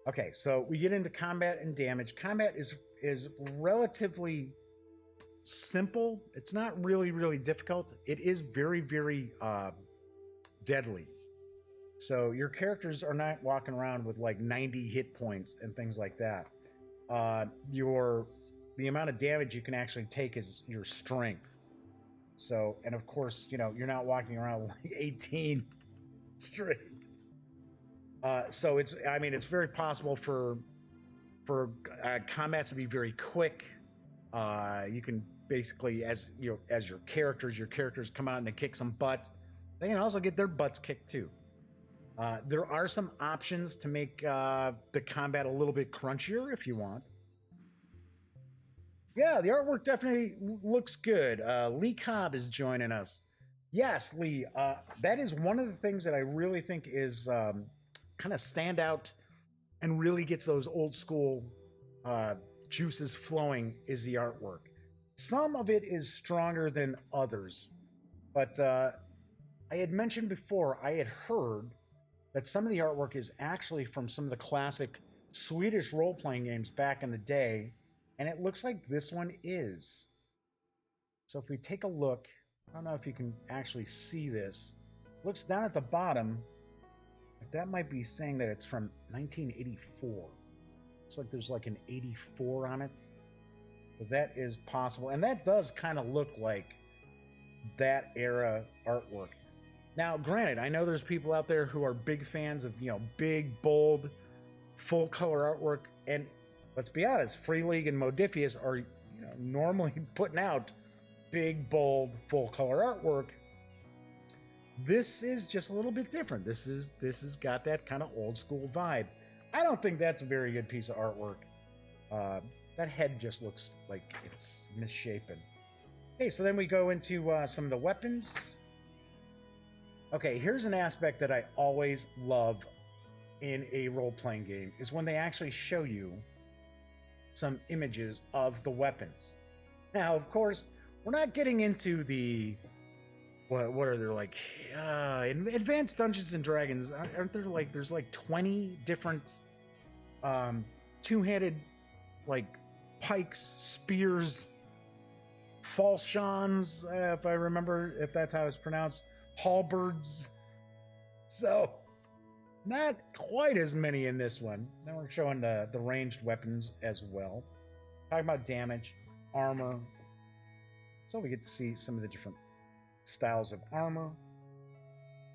Okay, so we get into combat and damage. Combat is relatively simple. It's not really difficult. It is very deadly. So your characters are not walking around with like 90 hit points and things like that. The amount of damage you can actually take is your strength. So, and of course, you're not walking around with like 18 strength. So it's very possible for combats to be very quick. You can basically, as your characters come out and they kick some butt, they can also get their butts kicked too. There are some options to make the combat a little bit crunchier if you want. Yeah, the artwork definitely looks good. Lee Cobb is joining us. Yes, Lee, that is one of the things that I really think is kind of stand out and really gets those old school juices flowing is the artwork. Some of it is stronger than others, but I had mentioned before, I had heard that some of the artwork is actually from some of the classic Swedish role-playing games back in the day, and it looks like this one is. So if we take a look, I don't know if you can actually see this. Looks down at the bottom. That might be saying that it's from 1984. Looks like there's like an 84 on it. So that is possible. And that does kind of look like that era artwork. Now, granted, I know there's people out there who are big fans of, big, bold, full color artwork. And let's be honest, Free League and Modiphius are, normally putting out big, bold, full color artwork. This is just a little bit different. This has got that kind of old school vibe. I don't think that's a very good piece of artwork. That head just looks like it's misshapen. Okay, so then we go into some of the weapons. Okay, here's an aspect that I always love in a role-playing game, is when they actually show you some images of the weapons. Now, of course, we're not getting into the what are there like in Advanced Dungeons and Dragons, aren't there like there's like 20 different two-handed like pikes, spears, falchions, if I remember, if that's how it's pronounced, halberds. So Not quite as many in this one. Then we're showing the ranged weapons as well. Talking about damage, armor. So we get to see some of the different styles of armor.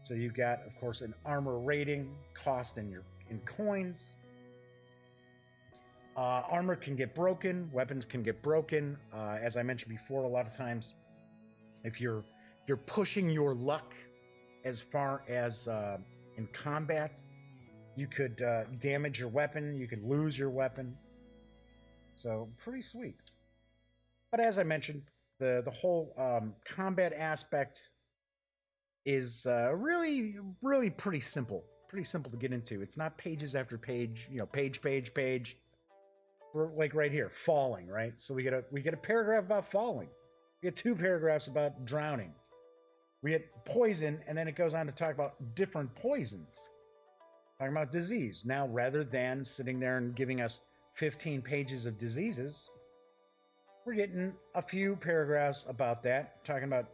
So you've got, of course, an armor rating, cost in coins. Armor can get broken, weapons can get broken. As I mentioned before, a lot of times, if you're pushing your luck as far as in combat, you could damage your weapon, you could lose your weapon. So pretty sweet. But as I mentioned, the whole combat aspect is really pretty simple to get into. It's not pages after page, page. We're like right here, falling, right? So we get a paragraph about falling. We get 2 paragraphs about drowning. We get poison, and then it goes on to talk about different poisons. Talking about disease. Now, rather than sitting there and giving us 15 pages of diseases, we're getting a few paragraphs about that, talking about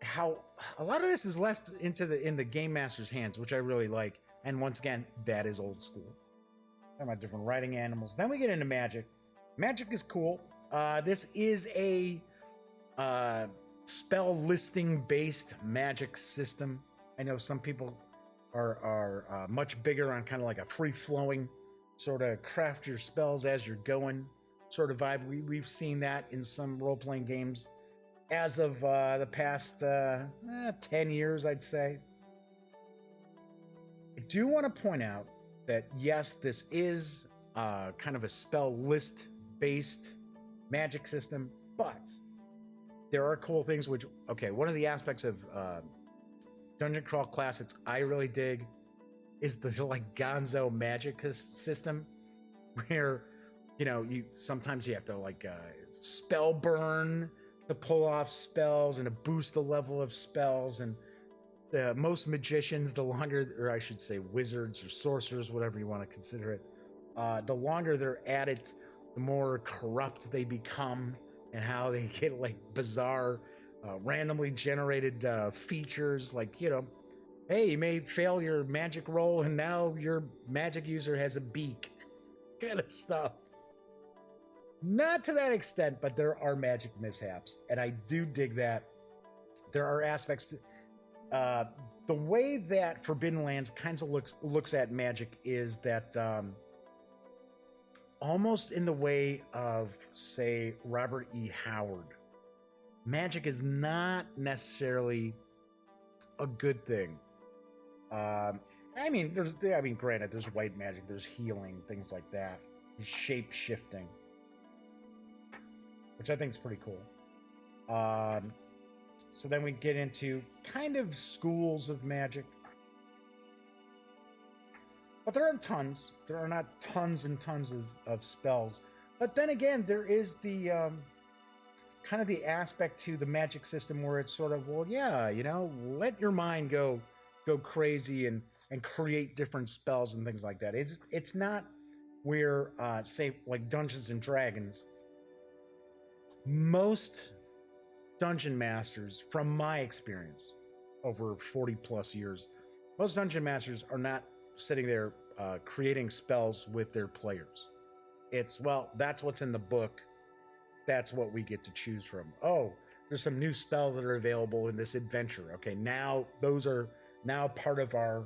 how a lot of this is left in the game master's hands, which I really like. And once again, that is old school. Talking about different writing animals. Then we get into magic. Magic is cool. This is a spell listing based magic system. I know some people are much bigger on kind of like a free flowing sort of craft your spells as you're going sort of vibe. We've seen that in some role playing games as of the past 10 years, I'd say. I do want to point out that yes, this is kind of a spell list based magic system, but there are cool things which, okay, one of the aspects of Dungeon Crawl Classics I really dig is the like gonzo magic system where, you sometimes you have to like spell burn to pull off spells and to boost the level of spells. And most magicians, the longer, or I should say wizards or sorcerers, whatever you want to consider it, the longer they're at it, the more corrupt they become and how they get like bizarre, randomly generated features like, hey, you may fail your magic roll and now your magic user has a beak kind of stuff. Not to that extent, but there are magic mishaps, and I do dig that. There are aspects to, the way that Forbidden Lands kind of looks at magic is that almost in the way of, say, Robert E. Howard, magic is not necessarily a good thing. Granted, there's white magic, there's healing, things like that, there's shape shifting, which I think is pretty cool. So then we get into kind of schools of magic. But there aren't tons. There are not tons and tons of spells. But then again, there is the kind of the aspect to the magic system where it's sort of, well, yeah, let your mind go crazy and create different spells and things like that. It's not where, say, like Dungeons and Dragons, most dungeon masters, from my experience over 40 plus years, most dungeon masters are not sitting there creating spells with their players. It's, well, that's what's in the book. That's what we get to choose from. Oh, there's some new spells that are available in this adventure. Okay, now those are now part of our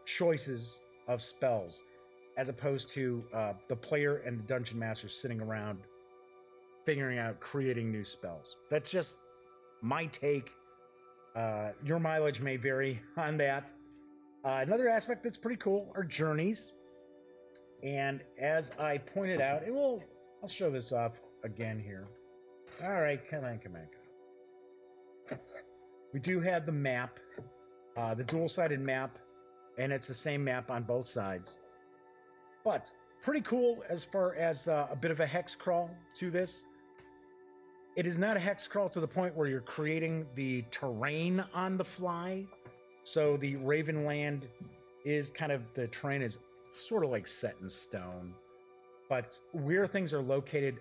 choices of spells, as opposed to the player and the dungeon master sitting around figuring out creating new spells. That's just my take. Your mileage may vary on that. Another aspect that's pretty cool are journeys. And as I pointed out, I'll show this off again here. All right, come on. We do have the map, the dual-sided map, and it's the same map on both sides. But pretty cool as far as a bit of a hex crawl to this. It is not a hex crawl to the point where you're creating the terrain on the fly. So the Ravenland is kind of, the terrain is sort of like set in stone. But where things are located,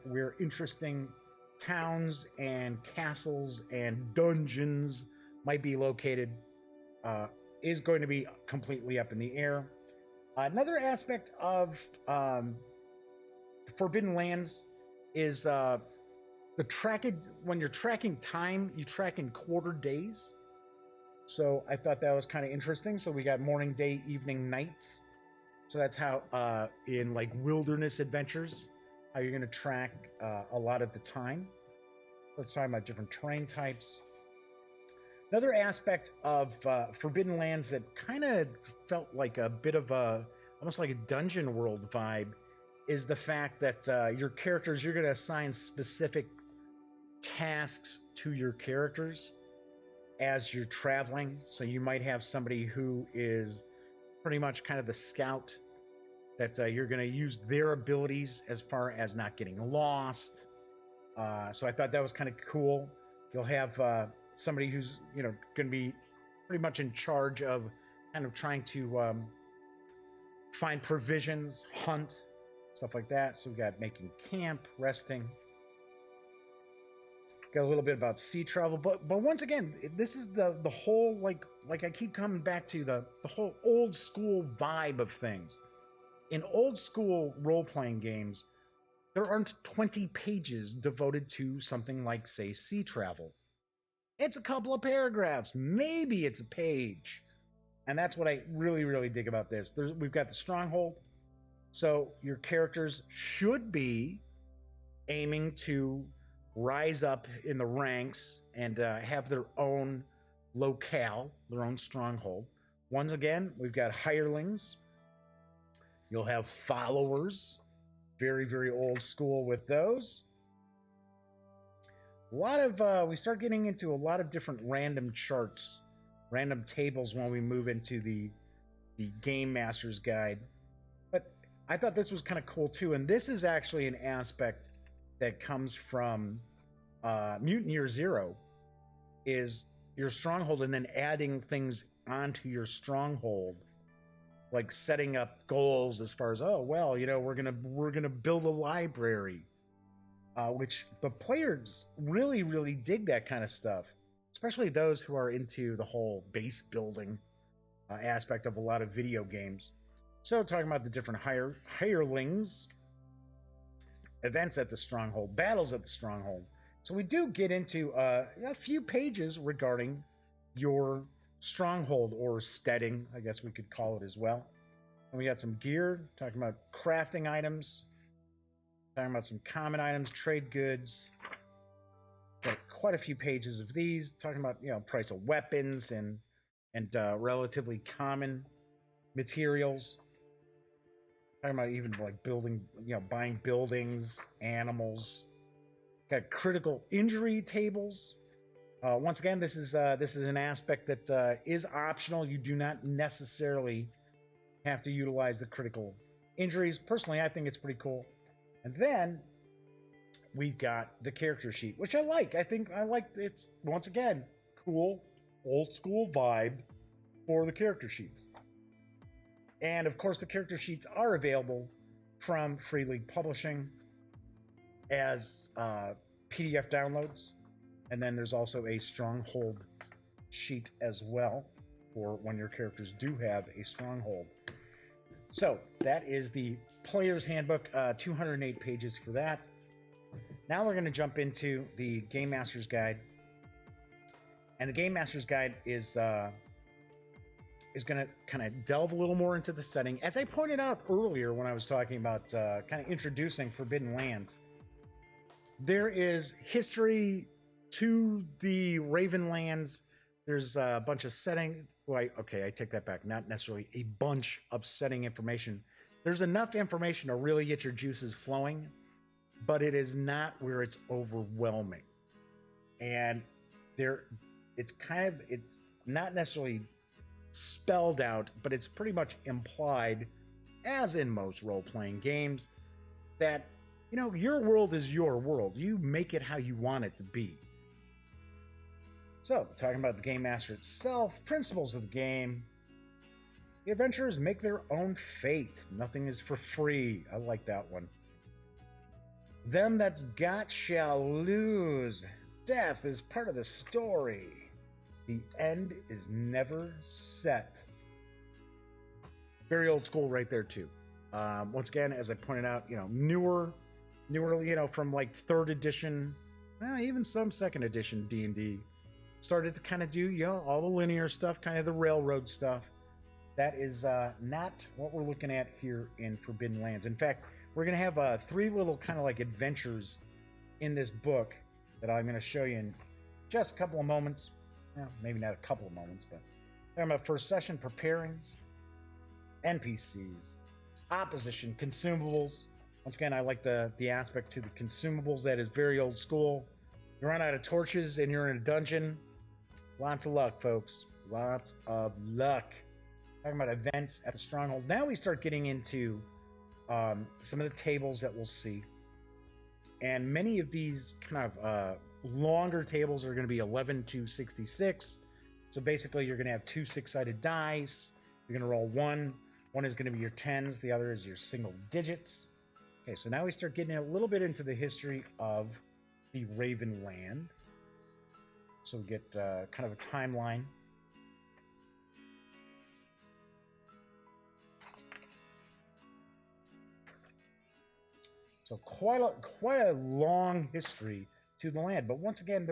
where interesting towns and castles and dungeons might be located is going to be completely up in the air. Another aspect of Forbidden Lands is the tracking. When you're tracking time, you track in quarter days. So I thought that was kind of interesting. So we got morning, day, evening, night. So that's how in like wilderness adventures, how you're going to track a lot of the time. Let's talk about different terrain types. Another aspect of Forbidden Lands that kind of felt like a bit of almost like a dungeon world vibe is the fact that your characters, you're going to assign specific tasks to your characters as you're traveling. So you might have somebody who is pretty much kind of the scout that you're going to use their abilities as far as not getting lost. So I thought that was kind of cool. You'll have somebody who's going to be pretty much in charge of kind of trying to find provisions, hunt, stuff like that. So we've got making camp, resting. Got a little bit about sea travel, but once again, this is the whole like I keep coming back to the whole old school vibe of things. In old school role-playing games, there aren't 20 pages devoted to something like, say, sea travel. It's a couple of paragraphs, maybe it's a page. And that's what I really, really dig about this. We've got the stronghold. So your characters should be aiming to rise up in the ranks and have their own locale, their own stronghold. Once again, we've got hirelings. You'll have followers. Very, very old school with those. A lot of, we start getting into a lot of different random charts, random tables when we move into the Game Master's Guide. But I thought this was kind of cool too. And this is actually an aspect that comes from Mutant Year Zero, is your stronghold and then adding things onto your stronghold, like setting up goals as far as, oh well, we're gonna build a library, which the players really, really dig that kind of stuff, especially those who are into the whole base building aspect of a lot of video games. So talking about the different hirelings, events at the stronghold, battles at the stronghold. So we do get into a few pages regarding your stronghold, or steading, I guess we could call it as well. And we got some gear, talking about crafting items, talking about some common items, trade goods. Got quite a few pages of these, talking about price of weapons and relatively common materials. Talking about even like building, buying buildings, animals. Got critical injury tables. Once again, this is an aspect that is optional. You do not necessarily have to utilize the critical injuries. Personally, I think it's pretty cool. And then we've got the character sheet, which I like. I think I like it's, once again, cool, old school vibe for the character sheets. And of course, the character sheets are available from Free League Publishing as PDF downloads. And then there's also a stronghold sheet as well for when your characters do have a stronghold. So that is the Player's Handbook, 208 pages for that. Now we're going to jump into the Game Master's Guide. And the Game Master's Guide is going to kind of delve a little more into the setting. As I pointed out earlier when I was talking about kind of introducing Forbidden Lands, there is history to the Ravenlands. There's a bunch of setting. Well, I take that back. Not necessarily a bunch of setting information. There's enough information to really get your juices flowing, but it is not where it's overwhelming. And it's not necessarily spelled out, but it's pretty much implied, as in most role-playing games, that your world is your world. You make it how you want it to be. So, talking about the Game Master itself, principles of the game. The adventurers make their own fate. Nothing is for free. I like that one. Them that's got shall lose. Death is part of the story. The end is never set. Very old school right there too. Once again, as I pointed out, newer, from like 3rd edition, even some 2nd edition D&D started to kind of do, all the linear stuff, kind of the railroad stuff. That is not what we're looking at here in Forbidden Lands. In fact, we're going to have 3 little kind of like adventures in this book that I'm going to show you in just a couple of moments. Well, maybe not a couple of moments, but I'm at first session preparing, NPCs, opposition, consumables. Once again, I like the aspect to the consumables that is very old school. You run out of torches and you're in a dungeon. Lots of luck, folks. Lots of luck. Talking about events at the stronghold. Now we start getting into some of the tables that we'll see. And many of these kind of longer tables are going to be 11 to 66. So basically, you're going to have 2 6-sided dice. You're going to roll 1. One is going to be your 10s. The other is your single digits. Okay, so now we start getting a little bit into the history of the Raven Land. So we get kind of a timeline. So quite a long history to the land. But once again,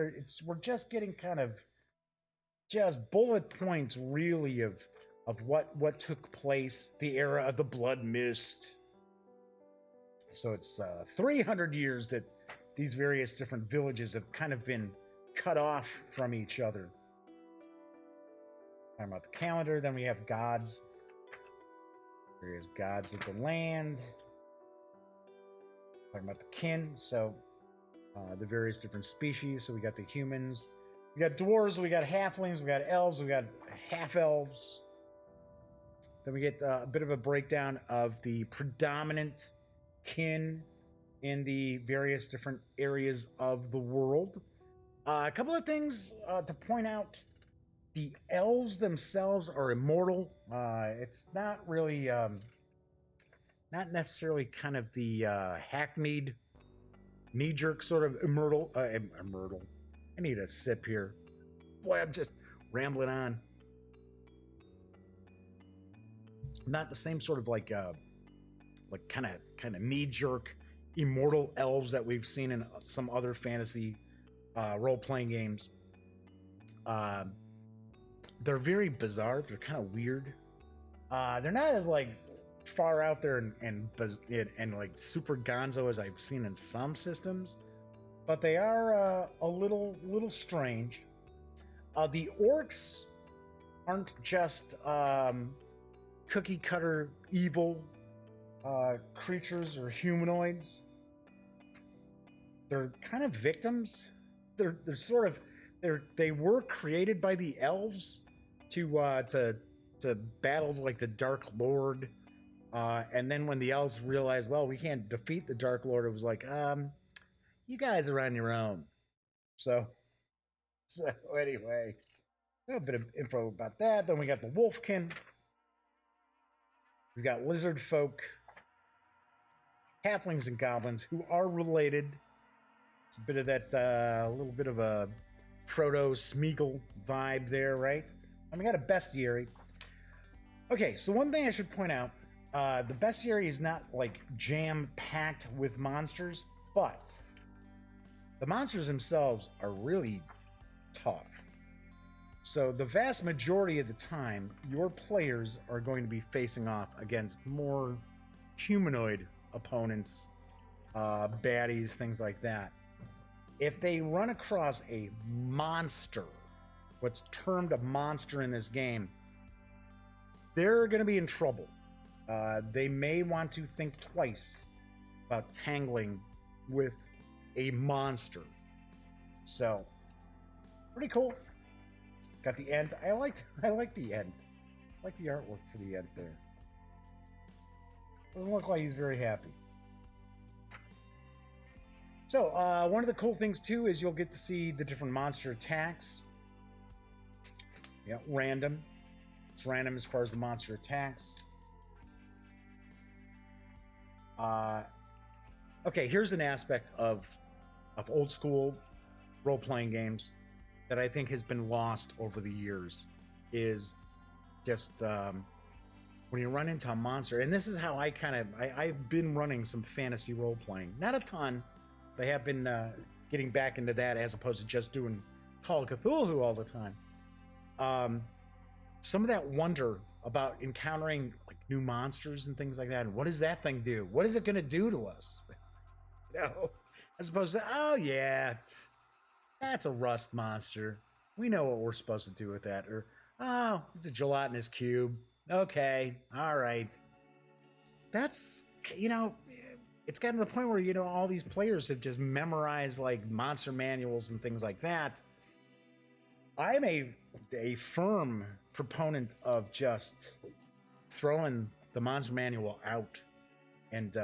we're just getting kind of just bullet points, really, of what took place, the era of the Blood Mist. So it's 300 years that these various different villages have kind of been cut off from each other. Talking about the calendar, then we have gods. Various gods of the land. Talking about the kin, so the various different species. So we got the humans, we got dwarves, we got halflings, we got elves, we got half-elves. Then we get a bit of a breakdown of the predominant kin in the various different areas of the world. A couple of things to point out. The elves themselves are immortal. It's not really... not necessarily kind of the hackneyed, knee-jerk sort of immortal. I need a sip here. Boy, I'm just rambling on. Not the same sort of like kind of knee-jerk immortal elves that we've seen in some other fantasy role-playing games. They're very bizarre. They're kind of weird. They're not as like far out there and like super gonzo as I've seen in some systems, but they are a little strange. The orcs aren't just cookie cutter evil creatures or humanoids. They're kind of victims. They're sort of they were created by the elves to battle like the Dark Lord. And then when the elves realized, well, we can't defeat the Dark Lord, it was like, you guys are on your own. So anyway, a bit of info about that. Then we got the Wolfkin. We got lizard folk, halflings and goblins who are related. It's a bit of that, little bit of a Frodo Smeagol vibe there, right? And we got a bestiary. Okay, so one thing I should point out. The bestiary is not like jam-packed with monsters, but the monsters themselves are really tough. So the vast majority of the time, your players are going to be facing off against more humanoid opponents, baddies, things like that. If they run across a monster, what's termed a monster in this game, they're going to be in trouble. They may want to think twice about tangling with a monster. So, pretty cool. Got the end. I like the end. I like the artwork for the end there. Doesn't look like he's very happy. So, one of the cool things too is you'll get to see the different monster attacks. Yeah, random. It's random as far as the monster attacks. Okay, here's an aspect of old school role-playing games that I think has been lost over the years is just when you run into a monster. And this is how I've been running some fantasy role playing. Not a ton. But I have been getting back into that as opposed to just doing Call of Cthulhu all the time. Some of that wonder about encountering like new monsters and things like that. And what does that thing do? What is it going to do to us? As opposed to, oh yeah, that's a rust monster. We know what we're supposed to do with that. Or, oh, it's a gelatinous cube. Okay, all right. That's, it's gotten to the point where, all these players have just memorized like monster manuals and things like that. I'm a firm proponent of just throwing the monster manual out and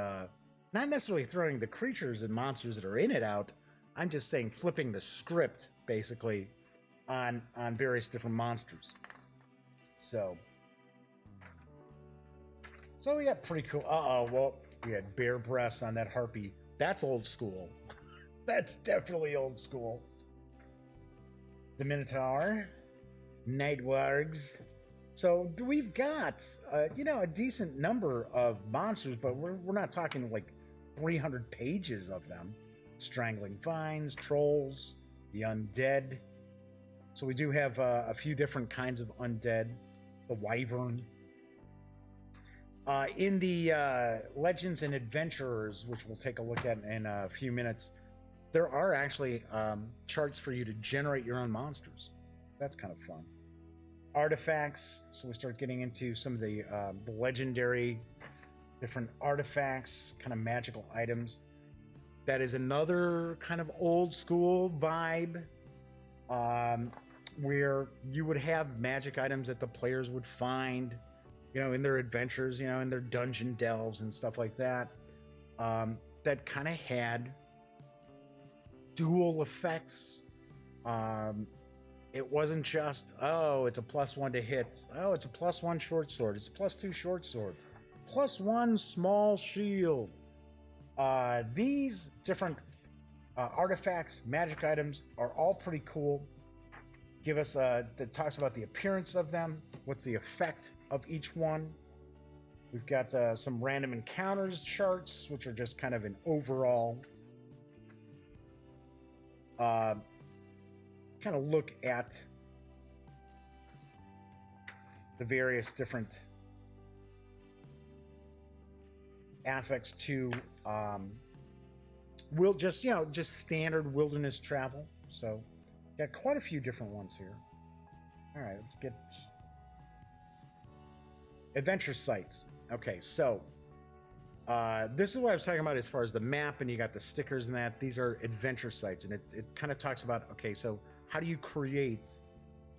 not necessarily throwing the creatures and monsters that are in it out. I'm just saying flipping the script basically on various different monsters. So we got pretty cool. Well, we had bare breasts on that harpy. That's old school. That's definitely old school. The Minotaur, Night Wargs. So we've got, a decent number of monsters, but we're not talking like 300 pages of them. Strangling Vines, Trolls, the Undead. So we do have a few different kinds of undead. The Wyvern. In the Legends and Adventurers, which we'll take a look at in a few minutes, there are actually charts for you to generate your own monsters. That's kind of fun. Artifacts, so we start getting into some of the legendary different artifacts, kind of magical items. That is another kind of old school vibe, where you would have magic items that the players would find, in their adventures, in their dungeon delves and stuff like that, that kind of had dual effects. It wasn't just, it's a +1 to hit. Oh, it's a +1 short sword. It's a +2 short sword. +1 small shield. These different artifacts, magic items are all pretty cool. Give us that talks about the appearance of them. What's the effect of each one? We've got some random encounters charts, which are just kind of an overall kind of look at the various different aspects to just standard wilderness travel. So got quite a few different ones here. All right, let's get adventure sites. Okay, so this is what I was talking about as far as the map, and you got the stickers and that. These are adventure sites, and it kind of talks about, okay, so how do you create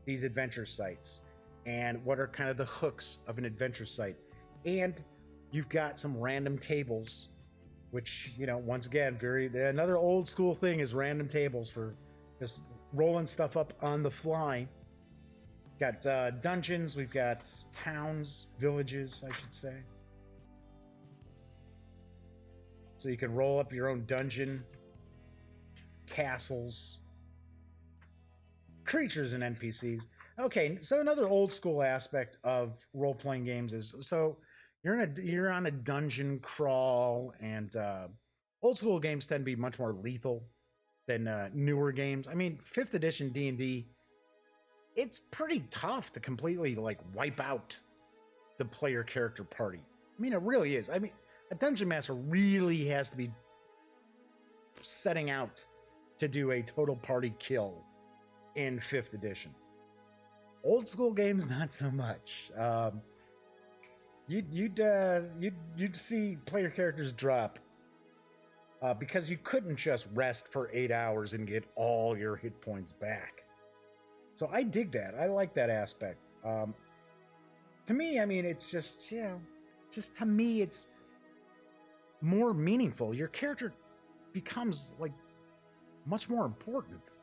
these adventure sites, and what are kind of the hooks of an adventure site? And you've got some random tables, which, once again, another old school thing is random tables for just rolling stuff up on the fly. Got dungeons, we've got towns, villages, I should say. So you can roll up your own dungeon, castles, creatures, and NPCs. Okay, so another old school aspect of role-playing games is, so you're on a dungeon crawl, and old school games tend to be much more lethal than newer games. I mean, 5th edition D&D, it's pretty tough to completely wipe out the player character party. I mean, it really is. I mean, a dungeon master really has to be setting out to do a total party kill in 5th edition. Old school games, not so much. You'd see player characters drop because you couldn't just rest for 8 hours and get all your hit points back. So I dig that. I like that aspect. To me, I mean, it's just to me, it's more meaningful. Your character becomes much more important,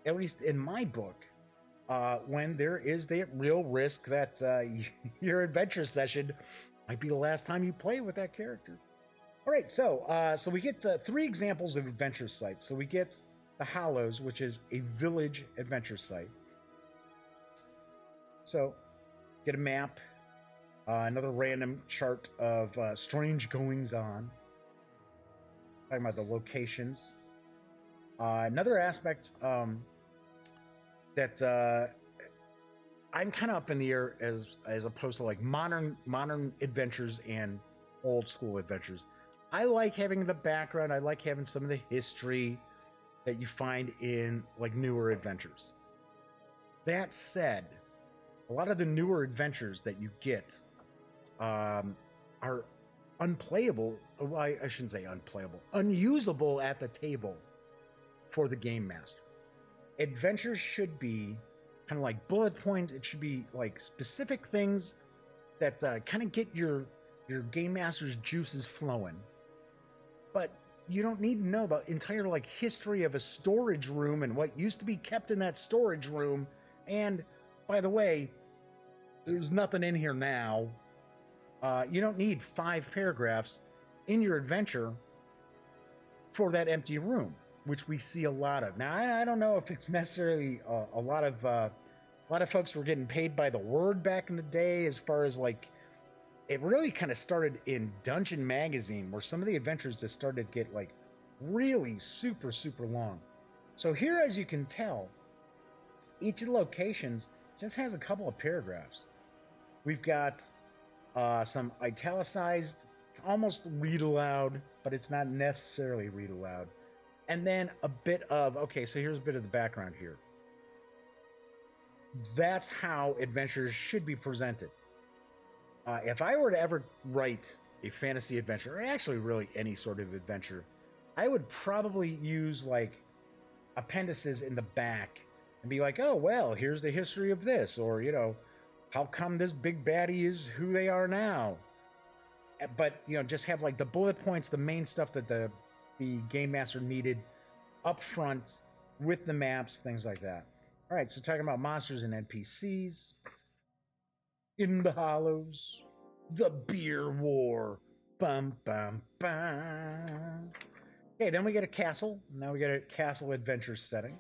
at least in my book, when there is the real risk that your adventure session might be the last time you play with that character. All right, so we get 3 examples of adventure sites. So we get the Hollows, which is a village adventure site. So, get a map, another random chart of strange goings on. Talking about the locations. Another aspect that I'm kind of up in the air as opposed to like modern adventures and old school adventures. I like having the background. I like having some of the history that you find in like newer adventures. That said, a lot of the newer adventures that you get are unplayable. Well, I shouldn't say unplayable, unusable at the table for the game master. Adventures should be kind of like bullet points. It should be like specific things that kind of get your game master's juices flowing. But you don't need to know the entire like history of a storage room and what used to be kept in that storage room. And by the way, there's nothing in here now. You don't need 5 paragraphs in your adventure for that empty room, which we see a lot of. Now, I don't know if it's necessarily a lot of folks were getting paid by the word back in the day, as far as like, it really kind of started in Dungeon Magazine, where some of the adventures just started to get like really super long. So here, as you can tell, each of the locations just has a couple of paragraphs. We've got some italicized, almost read aloud, but it's not necessarily read aloud. And then a bit of, okay, so here's a bit of the background here. That's how adventures should be presented. If I were to ever write a fantasy adventure, or actually really any sort of adventure, I would probably use like appendices in the back and be like, oh, well, here's the history of this, or, you know, how come this big baddie is who they are now? But, you know, just have like the bullet points, the main stuff that the game master needed up front with the maps, things like that. All right, so talking about monsters and NPCs. In the Hollows, the beer war. Bum, bum, bum. Okay, then we get a castle. Now we get a castle adventure setting.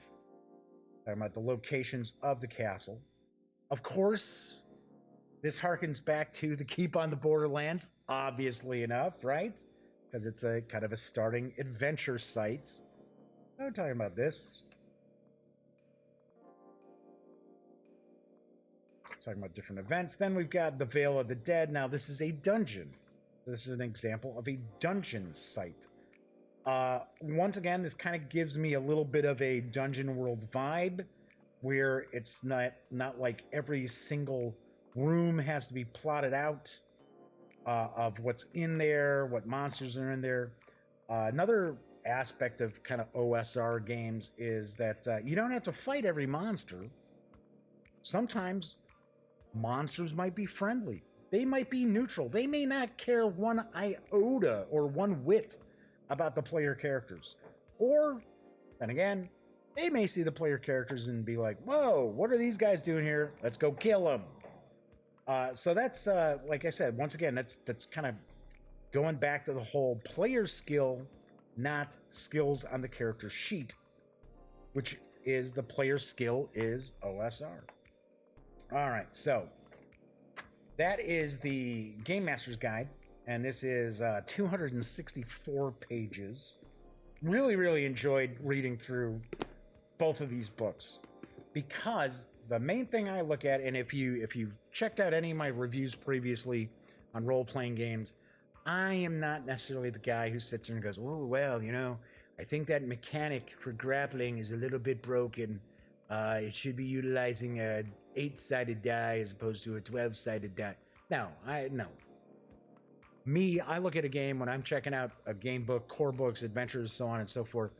Talking about the locations of the castle. Of course, this harkens back to the Keep on the Borderlands, obviously enough, right? Because it's a kind of a starting adventure site. Now we're talking about this. Talking about different events. Then we've got the Vale of the Dead. Now this is a dungeon. This is an example of a dungeon site. Once again, this kind of gives me a little bit of a dungeon world vibe, where it's not like every single room has to be plotted out of what's in there, what monsters are in there. Another aspect of kind of OSR games is that you don't have to fight every monster. Sometimes monsters might be friendly. They might be neutral. They may not care one iota or one whit about the player characters. Or, then again, they may see the player characters and be like, whoa, what are these guys doing here? Let's go kill them. So that's, like I said, once again, that's kind of going back to the whole player skill, not skills on the character sheet, which is the player skill is OSR. All right, so that is the Game Master's Guide, and this is 264 pages. Really enjoyed reading through both of these books, because the main thing I look at, and if you've checked out any of my reviews previously on role-playing games, I am not necessarily the guy who sits there and goes, oh, well, you know, I think that mechanic for grappling is a little bit broken. It should be utilizing a 8-sided die as opposed to a 12-sided die. No. I look at a game when I'm checking out a game book, core books, adventures, so on and so forth.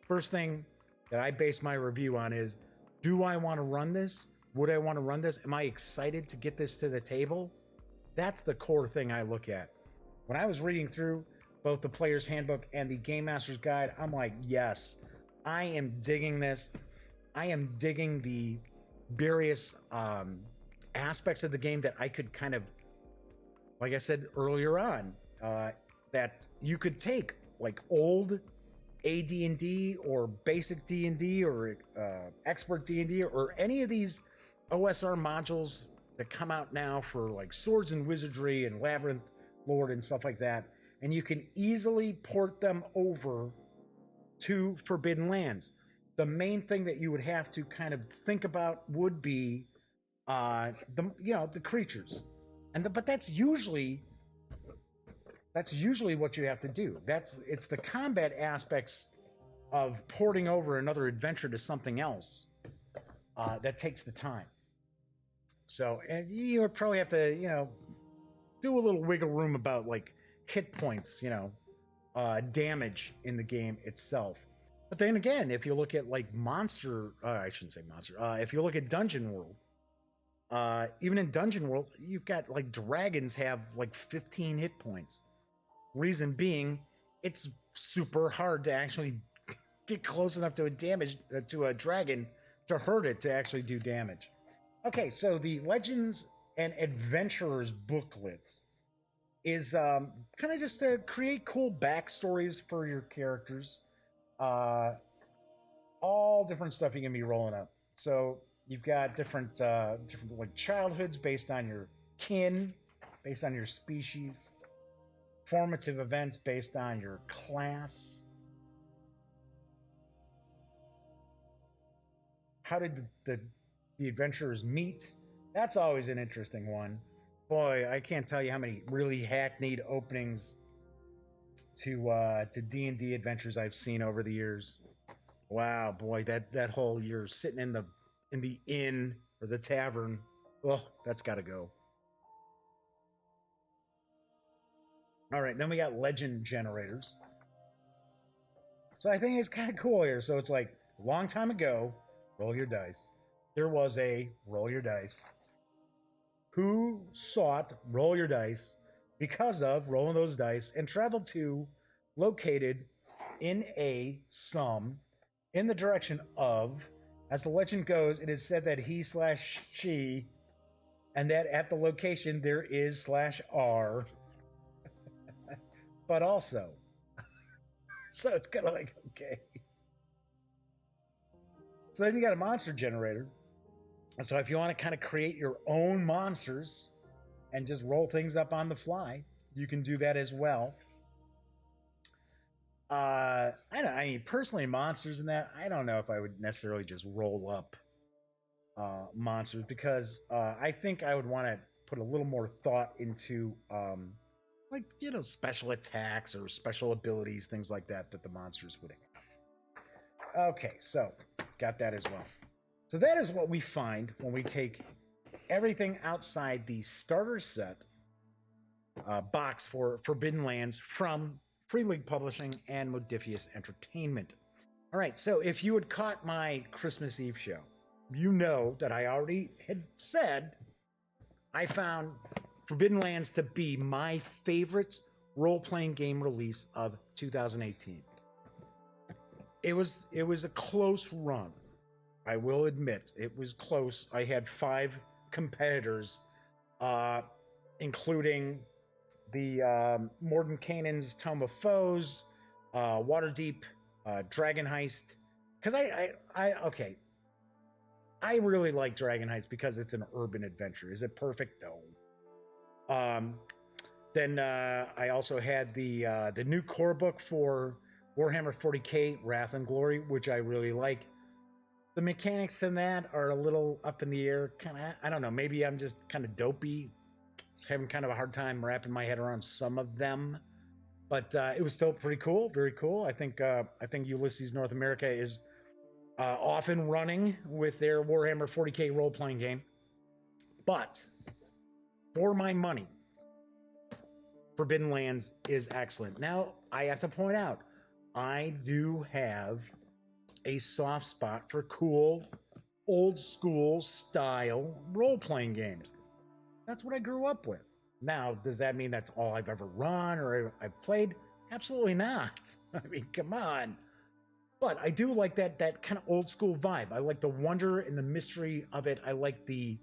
First thing that I base my review on is, do I want to run this? Would I want to run this? Am I excited to get this to the table? That's the core thing I look at. When I was reading through both the Player's Handbook and the Game Master's Guide, I'm like, yes, I am digging this. I am digging the various aspects of the game that I could kind of, like I said earlier on, that you could take like old AD&D or basic D&D or expert D&D or any of these OSR modules that come out now for like Swords and Wizardry and Labyrinth Lord and stuff like that, and you can easily port them over to Forbidden Lands. The main thing that you would have to kind of think about would be the creatures, but that's usually what you have to do. It's the combat aspects of porting over another adventure to something else that takes the time. So, and you would probably have to, do a little wiggle room about like hit points, damage in the game itself. But then again, if you look at like I shouldn't say monster. If you look at Dungeon World, even in Dungeon World, you've got like dragons have like 15 hit points. Reason being, it's super hard to actually get close enough to a dragon to hurt it to actually do damage. Okay, so the Legends and Adventurers booklet is kind of just to create cool backstories for your characters. All different stuff you can be rolling up. So you've got different like childhoods based on your kin, based on your species, formative events based on your class. How did the adventurers meet? That's always an interesting one. Boy, I can't tell you how many really hackneyed openings to D&D adventures I've seen over the years. Wow, boy, that whole you're sitting in the inn or the tavern. Oh, that's got to go. All right, then we got legend generators. So I think it's kind of cool here. So it's like a long time ago, roll your dice. There was a roll your dice. Who sought roll your dice because of rolling those dice and traveled to, located in a sum in the direction of, as the legend goes, it is said that he/she, and that at the location there is /r, but also. So it's kind of like, okay. So then you got a monster generator. So if you want to kind of create your own monsters and just roll things up on the fly, you can do that as well. I mean, personally, monsters and that, I don't know if I would necessarily just roll up monsters because I think I would want to put a little more thought into special attacks or special abilities, things like that the monsters would have. Okay, so got that as well. So that is what we find when we take everything outside the starter set box for Forbidden Lands from Free League Publishing and Modiphius Entertainment. All right, so if you had caught my Christmas Eve show, you know that I already had said I found Forbidden Lands to be my favorite role-playing game release of 2018. It was a close run. I will admit, it was close. I had 5 competitors, including the Mordenkainen's Tome of Foes, Waterdeep, Dragon Heist. Because I really like Dragon Heist because it's an urban adventure. Is it perfect? No. Then I also had the new core book for Warhammer 40k, Wrath and Glory, which I really like. The mechanics in that are a little up in the air. Kind of, I don't know. Maybe I'm just kind of dopey. Just having kind of a hard time wrapping my head around some of them. But it was still pretty cool. Very cool. I think Ulysses North America is off and running with their Warhammer 40k role-playing game. But for my money, Forbidden Lands is excellent. Now, I have to point out, I do have a soft spot for cool, old school style role-playing games. That's what I grew up with. Now, does that mean that's all I've ever run or I've played? Absolutely not. I mean, come on. But I do like that kind of old school vibe. I like the wonder and the mystery of it. I like the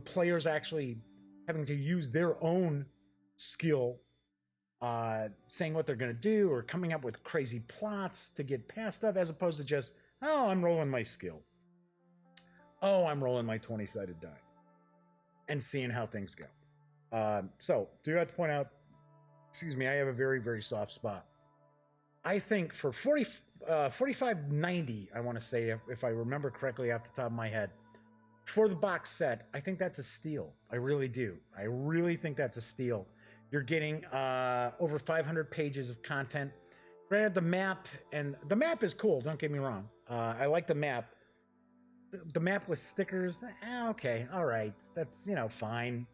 players actually having to use their own skill saying what they're going to do or coming up with crazy plots to get past stuff, as opposed to just, oh, I'm rolling my skill. Oh, I'm rolling my 20-sided die and seeing how things go. So, do have to point out, excuse me, I have a very, very soft spot. I think for 45.90, I want to say, if I remember correctly off the top of my head, for the box set, I think that's a steal. I really do. I really think that's a steal. You're getting over 500 pages of content. Granted, the map is cool. Don't get me wrong. I like the map. The map with stickers. Okay, all right. That's fine.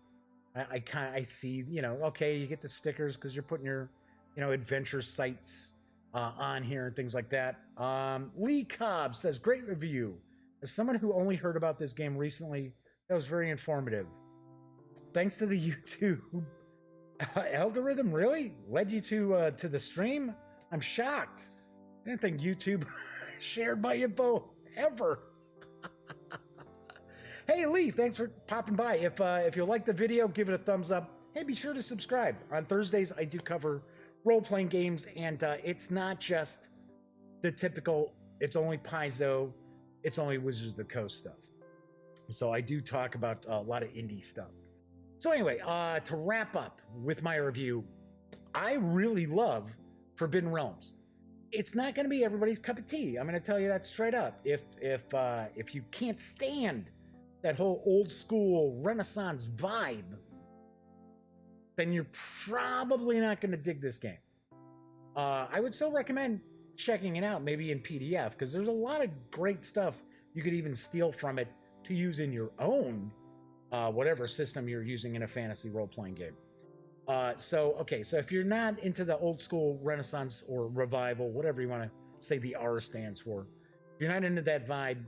I see. Okay, you get the stickers because you're putting your adventure sites on here and things like that. Lee Cobb says, great review. As someone who only heard about this game recently, that was very informative. Thanks to the YouTube algorithm, really led you to the stream. I'm shocked. I didn't think YouTube shared my info ever. Hey Lee, thanks for popping by. If you like the video, give it a thumbs up. Hey, be sure to subscribe. On Thursdays, I do cover role-playing games, and it's not just the typical, it's only Paizo, it's only Wizards of the Coast stuff. So I do talk about a lot of indie stuff. So anyway, to wrap up with my review, I really love Forbidden Realms. It's not going to be everybody's cup of tea. I'm going to tell you that straight up. If you can't stand that whole old school Renaissance vibe, then you're probably not going to dig this game. I would still recommend checking it out, maybe in PDF, because there's a lot of great stuff you could even steal from it to use in your own whatever system you're using in a fantasy role-playing game. So if you're not into the old school Renaissance or revival, whatever you want to say the R stands for, if you're not into that vibe,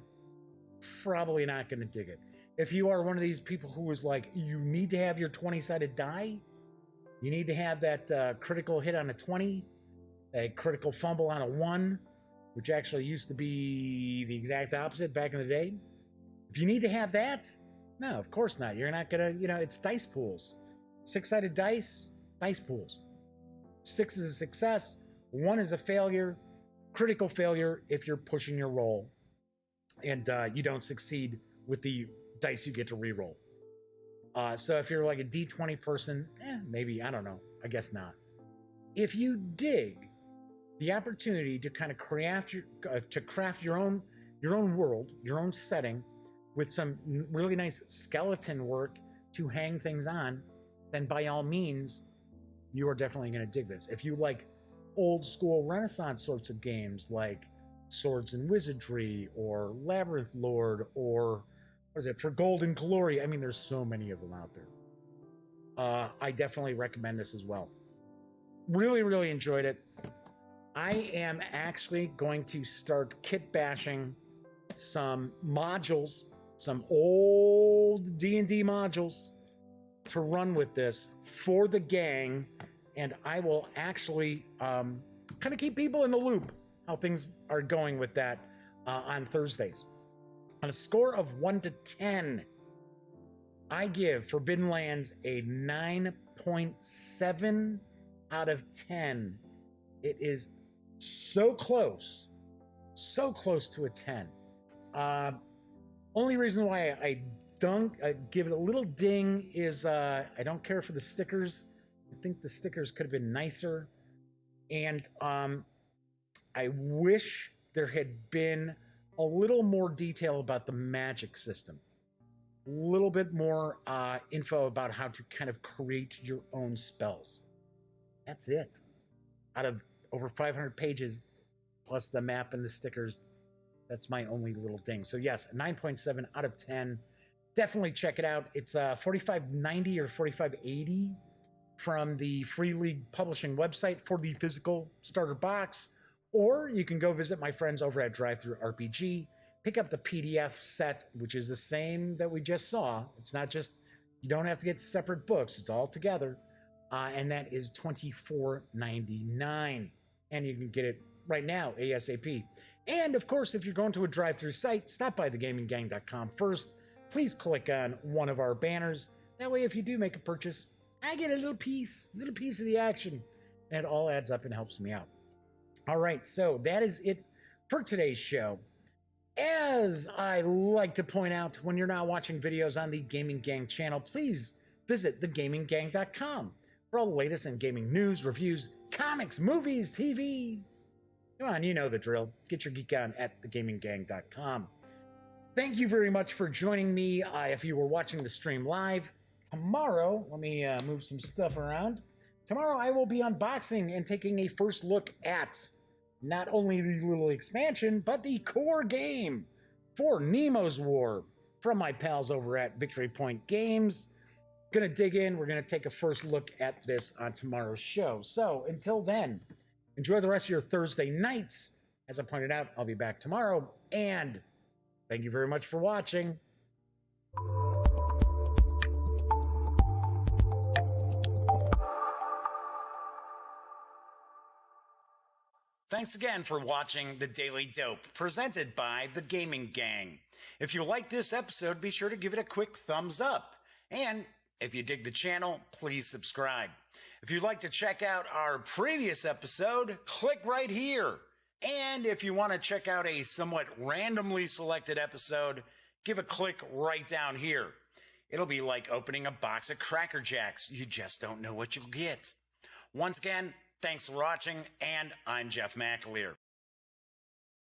probably not going to dig it. If you are one of these people who is like, you need to have your 20-sided die, you need to have that critical hit on a 20, a critical fumble on a 1, which actually used to be the exact opposite back in the day. If you need to have that, no, of course not. You're not going to, it's dice pools. 6-sided dice pools. 6 is a success, 1 is a failure, critical failure if you're pushing your roll and you don't succeed with the dice you get to reroll. So if you're like a D20 person, maybe, I don't know, I guess not. If you dig the opportunity to kind of craft your own world, your own setting, with some really nice skeleton work to hang things on, then by all means, you are definitely going to dig this. If you like old school Renaissance sorts of games like Swords and Wizardry or Labyrinth Lord or what is it, For Golden Glory? I mean, there's so many of them out there. I definitely recommend this as well. Really, really enjoyed it. I am actually going to start kit bashing some modules, some old D&D modules to run with this for the gang, and I will actually kind of keep people in the loop how things are going with that on Thursdays. On a score of 1 to 10, I give Forbidden Lands a 9.7 out of 10. It is so close to a 10. Only reason why I don't give it a little ding is I don't care for the stickers. I think the stickers could have been nicer, and I wish there had been a little more detail about the magic system, a little bit more info about how to kind of create your own spells. That's it. Out of over 500 pages, plus the map and the stickers, that's my only little ding. So yes, 9.7 out of 10. Definitely check it out. It's $45.90 or $45.80 from the Free League Publishing website for the physical starter box. Or you can go visit my friends over at Drive-Thru RPG, pick up the PDF set, which is the same that we just saw. It's not just, you don't have to get separate books, it's all together. And that is $24.99. And you can get it right now, ASAP. And of course, if you're going to a drive-thru site, stop by thegaminggang.com first. Please click on one of our banners. That way, if you do make a purchase, I get a little piece of the action. and it all adds up and helps me out. All right, so that is it for today's show. As I like to point out, when you're not watching videos on the Gaming Gang channel, please visit thegaminggang.com for all the latest in gaming news, reviews, comics, movies, TV. Come on, you know the drill. Get your geek on at thegaminggang.com. Thank you very much for joining me. If you were watching the stream live, tomorrow, let me move some stuff around. Tomorrow I will be unboxing and taking a first look at not only the little expansion, but the core game for Nemo's War from my pals over at Victory Point Games. Gonna dig in, we're gonna take a first look at this on tomorrow's show. So until then, enjoy the rest of your Thursday night. As I pointed out, I'll be back tomorrow, and thank you very much for watching. Thanks again for watching The Daily Dope, presented by The Gaming Gang. If you like this episode, be sure to give it a quick thumbs up. And if you dig the channel, please subscribe. If you'd like to check out our previous episode, click right here. And if you want to check out a somewhat randomly selected episode, give a click right down here. It'll be like opening a box of Cracker Jacks. You just don't know what you'll get. Once again, thanks for watching, and I'm Jeff McAleer.